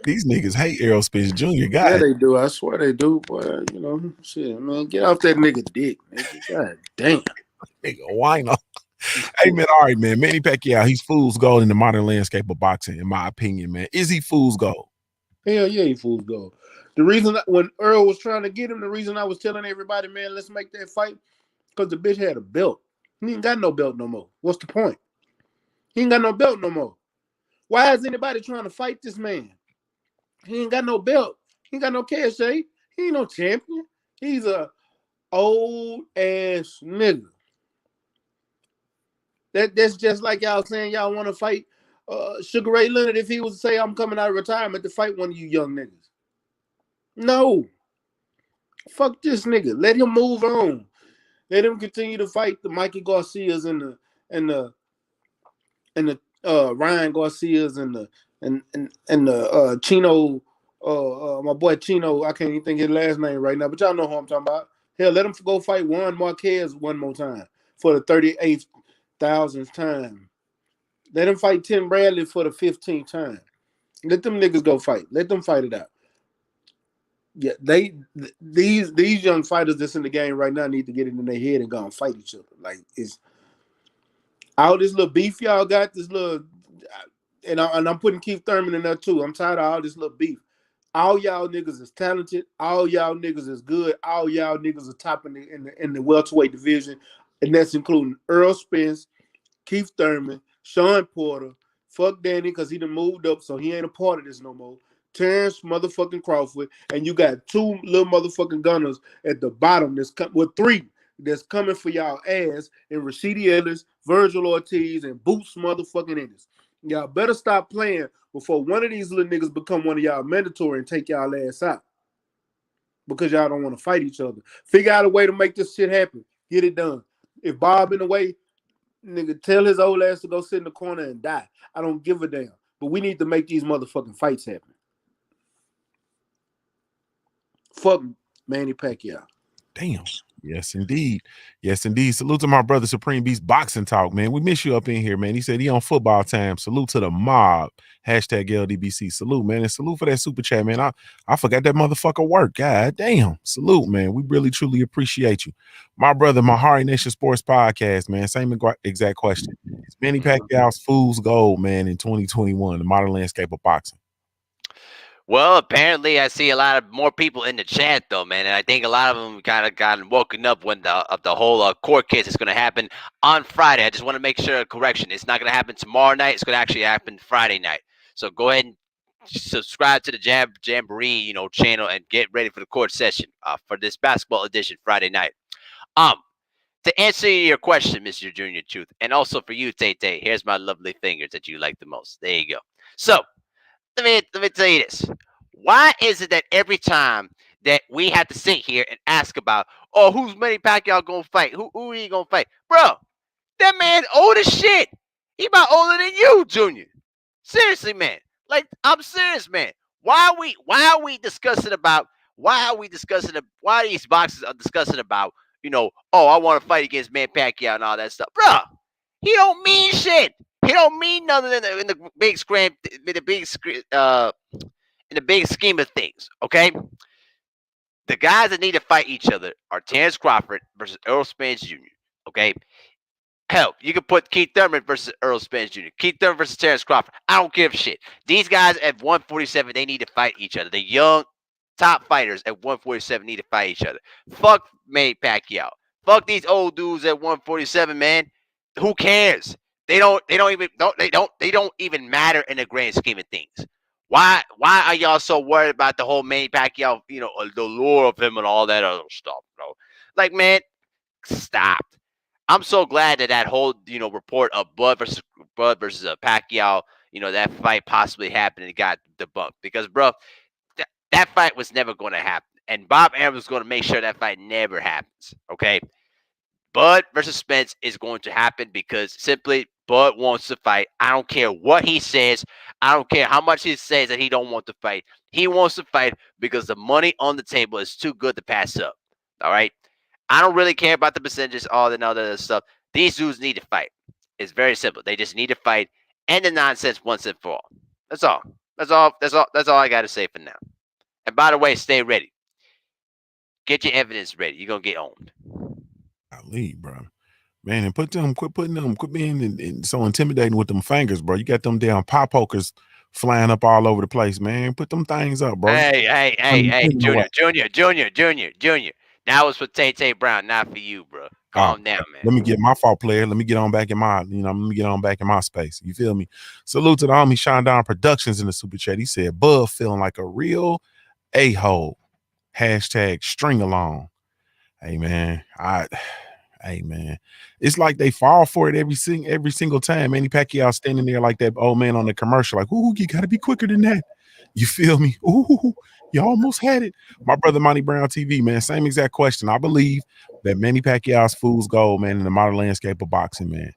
These niggas hate Errol Spence Jr. God. Yeah, they do. I swear they do. Boy, you know, shit, man. Get off that nigga dick, nigga. God damn. Nigga, wino. Hey, man, all right, man. Manny Pacquiao, he's fool's gold in the modern landscape of boxing, in my opinion, man. Is he fool's gold? Hell yeah, he fool's gold. The reason when Earl was trying to get him, the reason I was telling everybody, man, let's make that fight, because the bitch had a belt. He ain't got no belt no more. What's the point? He ain't got no belt no more. Why is anybody trying to fight this man? He ain't got no belt. He ain't got no cachet. He ain't no champion. He's a old ass nigga. That's just like y'all saying y'all want to fight Sugar Ray Leonard if he was to say I'm coming out of retirement to fight one of you young niggas. No. Fuck this nigga. Let him move on. Let him continue to fight the Mikey Garcias and the Ryan Garcias and the Chino, my boy Chino. I can't even think his last name right now, but y'all know who I'm talking about. Hell, let him go fight Juan Marquez one more time for the 38,000th time. Let him fight Tim Bradley for the 15th time. Let them niggas go fight. Let them fight it out. Yeah, these young fighters that's in the game right now need to get it in their head and go and fight each other. Like, it's all this little beef y'all got, this little, and I'm putting Keith Thurman in there too. I'm tired of all this little beef. All y'all niggas is talented. All y'all niggas is good. All y'all niggas are top in the welterweight division, and that's including Earl Spence, Keith Thurman, Sean Porter. Fuck Danny because he done moved up, so he ain't a part of this no more. Terrence motherfucking Crawford, and you got two little motherfucking gunners at the bottom. Three that's coming for y'all ass, and Rashidi Ellis, Virgil Ortiz, and Boots motherfucking Ennis. Y'all better stop playing before one of these little niggas become one of y'all mandatory and take y'all ass out. Because y'all don't want to fight each other. Figure out a way to make this shit happen. Get it done. If Bob in the way, nigga, tell his old ass to go sit in the corner and die. I don't give a damn. But we need to make these motherfucking fights happen. Fuck Manny Pacquiao. Damn. Yes, indeed. Yes, indeed. Salute to my brother Supreme Beast Boxing Talk, man. We miss you up in here, man. He said he on football time. Salute to the mob. Hashtag LDBC. Salute, man. And salute for that super chat, man. I forgot that motherfucker work. God damn. Salute, man. We really, truly appreciate you. My brother, Mahari Nation Sports Podcast, man. Same exact question. It's Manny Pacquiao's fool's gold, man, in 2021, the modern landscape of boxing. Well, apparently I see a lot of more people in the chat, though, man, and I think a lot of them kind of gotten woken up when the whole court case is going to happen on Friday. I just want to make sure, correction, it's not going to happen tomorrow night. It's going to actually happen Friday night. So go ahead and subscribe to the Jamboree, channel and get ready for the court session for this basketball edition Friday night. To answer your question, Mr. Junior Truth, and also for you, Tay, here's my lovely fingers that you like the most. There you go. So. Let me tell you this. Why is it that every time that we have to sit here and ask about. Oh, who's Manny Pacquiao gonna fight? Who he gonna fight, bro? That man old as shit. He about older than you, Junior. Seriously, man. Like, I'm serious, man. Why are we discussing about why these boxers are discussing about, oh, I want to fight against Man Pacquiao and all that stuff. Bro, he don't mean shit. He don't mean nothing in the big scram in the big scheme of things, okay? The guys that need to fight each other are Terrence Crawford versus Earl Spence Jr., okay? Hell, you could put Keith Thurman versus Earl Spence Jr., Keith Thurman versus Terrence Crawford. I don't give a shit. These guys at 147, they need to fight each other. The young top fighters at 147 need to fight each other. Fuck Manny Pacquiao. Fuck these old dudes at 147, man. Who cares? They don't even matter in the grand scheme of things. Why are y'all so worried about the whole Manny Pacquiao, the lure of him and all that other stuff, bro? Like, man, stop. I'm so glad that whole report of Bud versus Pacquiao, that fight possibly happened and got debunked, because, bro, that fight was never going to happen, and Bob Arum was going to make sure that fight never happens. Okay, Bud versus Spence is going to happen because simply Bud wants to fight. I don't care what he says. I don't care how much he says that he don't want to fight. He wants to fight because the money on the table is too good to pass up. All right. I don't really care about the percentages, all that other stuff. These dudes need to fight. It's very simple. They just need to fight, end the nonsense once and for all. That's all. That's all I got to say for now. And by the way, stay ready. Get your evidence ready. You're gonna get owned. Golly, bro. Man, and quit being and so intimidating with them fingers, bro. You got them damn pop pokers flying up all over the place, man. Put them things up, bro. Hey, Junior. That was for Tay Brown, not for you, bro. Calm down, man. Let me get my fault, player. Let me get on back in my, let me get on back in my space. You feel me? Salute to the homie Shine Down Productions in the super chat. He said, Bud feeling like a real a-hole. Hashtag string along. Hey man, it's like they fall for it every single time. Manny Pacquiao standing there like that old man on the commercial, like, ooh, you gotta be quicker than that. You feel me? Ooh, you almost had it. My brother Monty Brown TV, man, same exact question. I believe that Manny Pacquiao's fool's gold, man, in the modern landscape of boxing, man.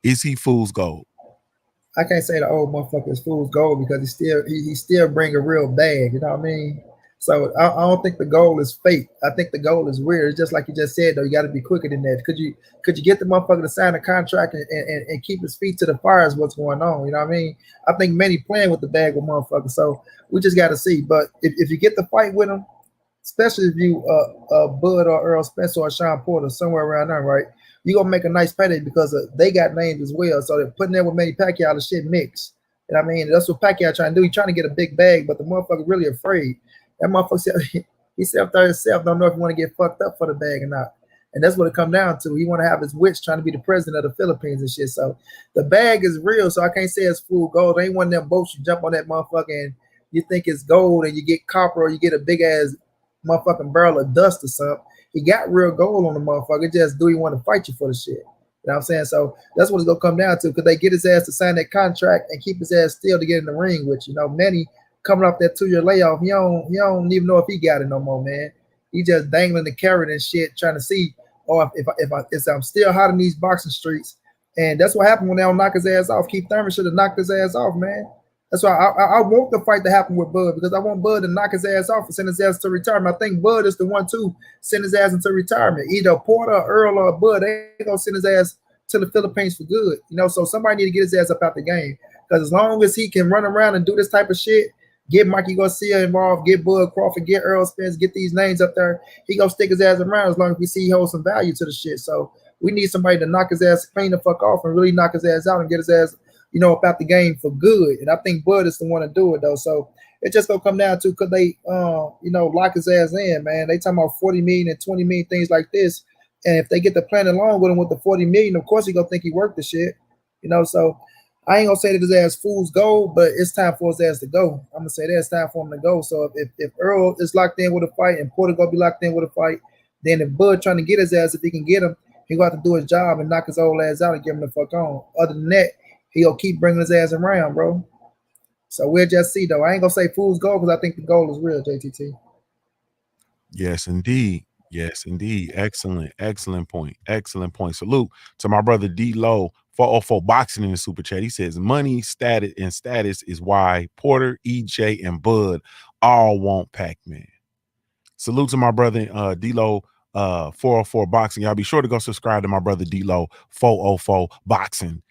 Is he fool's gold? I can't say the old motherfucker is fool's gold because he still bring a real bag. You know what I mean? So I don't think the goal is fake. I think the goal is weird. It's just like you just said, though. You got to be quicker than that. Could you get the motherfucker to sign a contract and keep his feet to the fire is what's going on? You know what I mean? I think many playing with the bag with motherfuckers. So we just got to see. But if you get the fight with him, especially if you Bud or Earl Spencer or Sean Porter, somewhere around there, right? You're going to make a nice payday because they got names as well. So they're putting there with Manny Pacquiao, the shit mix. You know what I mean? That's what Pacquiao trying to do. He's trying to get a big bag, but the motherfucker really afraid. That motherfucker said, he said up there himself, don't know if he want to get fucked up for the bag or not. And that's what it come down to. He want to have his witch trying to be the president of the Philippines and shit. So the bag is real. So I can't say it's full gold. There ain't one of them boats you jump on that motherfucker and you think it's gold and you get copper or you get a big ass motherfucking barrel of dust or something. He got real gold on the motherfucker. Just do he want to fight you for the shit? You know what I'm saying? So that's what it's gonna come down to. Could they get his ass to sign that contract and keep his ass still to get in the ring with you? Manny coming off that 2-year layoff, he don't even know if he got it no more, man. He just dangling the carrot and shit, trying to see, if I'm still hot in these boxing streets. And that's what happened when they don't knock his ass off. Keith Thurman should have knocked his ass off, man. That's why I want the fight to happen with Bud, because I want Bud to knock his ass off and send his ass to retirement. I think Bud is the one to send his ass into retirement. Either Porter, Earl, or Bud, they gonna send his ass to the Philippines for good. So somebody need to get his ass up out the game. Because as long as he can run around and do this type of shit, get Mikey Garcia involved, get Bud Crawford, get Earl Spence, get these names up there, he gonna stick his ass around as long as we see he holds some value to the shit. So we need somebody to knock his ass clean the fuck off and really knock his ass out and get his ass, up out the game for good. And I think Bud is the one to do it though. So it just gonna come down to could they lock his ass in, man. They talking about 40 million and 20 million, things like this. And if they get the plan along with him with the 40 million, of course he gonna think he worked the shit. So I ain't gonna say that his ass fool's gold, but it's time for his ass to go. I'm gonna say that it's time for him to go. So if Earl is locked in with a fight and Porter gonna be locked in with a fight, then if Bud trying to get his ass, if he can get him, he gonna have to do his job and knock his old ass out and get him the fuck on. Other than that, he'll keep bringing his ass around, bro. So we'll just see though. I ain't gonna say fool's gold because I think the goal is real, JTT. Yes, indeed. Yes, indeed. Excellent. Excellent point. Excellent point. Salute to my brother D Low 404 Boxing in the super chat. He says money, status is why Porter, EJ, and Bud all want Pac-Man. Salute to my brother D-Lo 404 Boxing. Y'all be sure to go subscribe to my brother D-Lo 404 Boxing.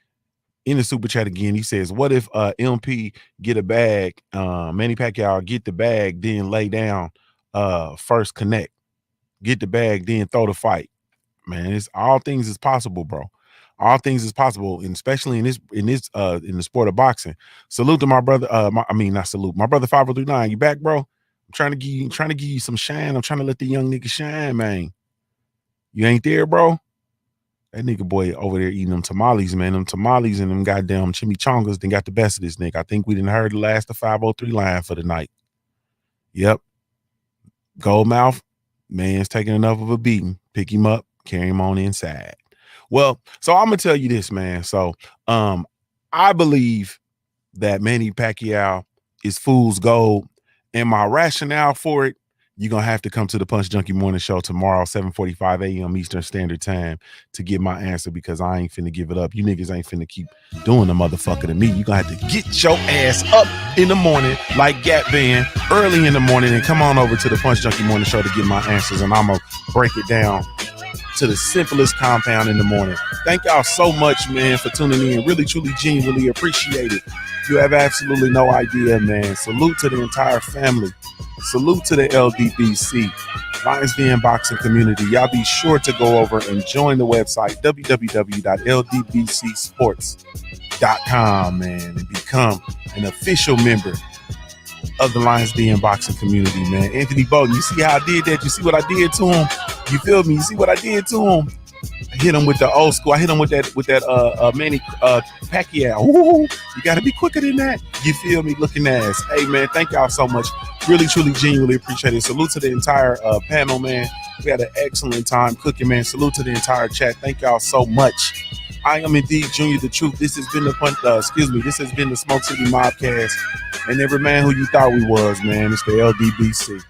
In the super chat again, he says, what if MP get a bag, Manny Pacquiao get the bag, then lay down first connect, get the bag, then throw the fight? Man, it's all things is possible, bro. All things is possible, and especially in the sport of boxing. Salute to my brother. Not salute. My brother 5039. You back, bro? I'm trying to give you some shine. I'm trying to let the young nigga shine, man. You ain't there, bro? That nigga boy over there eating them tamales, man. Them tamales and them goddamn chimichangas then got the best of this nigga. I think we didn't heard the last of 503 line for the night. Yep. Goldmouth, man's taking enough of a beating. Pick him up, carry him on inside. Well, so I'm gonna tell you this, man. So I believe that Manny Pacquiao is fool's gold. And my rationale for it, you're going to have to come to the Punch Junkie Morning Show tomorrow, 7:45 a.m. Eastern Standard Time to get my answer, because I ain't finna give it up. You niggas ain't finna keep doing the motherfucker to me. You're going to have to get your ass up in the morning like Gap Band early in the morning and come on over to the Punch Junkie Morning Show to get my answers, and I'm going to break it down to the simplest compound in the morning. Thank y'all so much, man, for tuning in. Really, truly, genuinely appreciate it. You have absolutely no idea, man. Salute to the entire family. Salute to the LDBC, Lions Den Boxing Community. Y'all be sure to go over and join the website, www.ldbcsports.com, man, and become an official member of the Lions Den Boxing Community, man. Anthony Bowden, you see how I did that? You see what I did to him? You feel me? You see what I did to him? I hit him with the old school. I hit him with that Manny Pacquiao. Ooh, you got to be quicker than that. You feel me? Looking ass. Hey, man, thank y'all so much. Really, truly, genuinely appreciate it. Salute to the entire panel, man. We had an excellent time cooking, man. Salute to the entire chat. Thank y'all so much. I am indeed Junior the Truth. This has been this has been the Smoke City MobCast. And every man who you thought we was, man, it's the LDBC.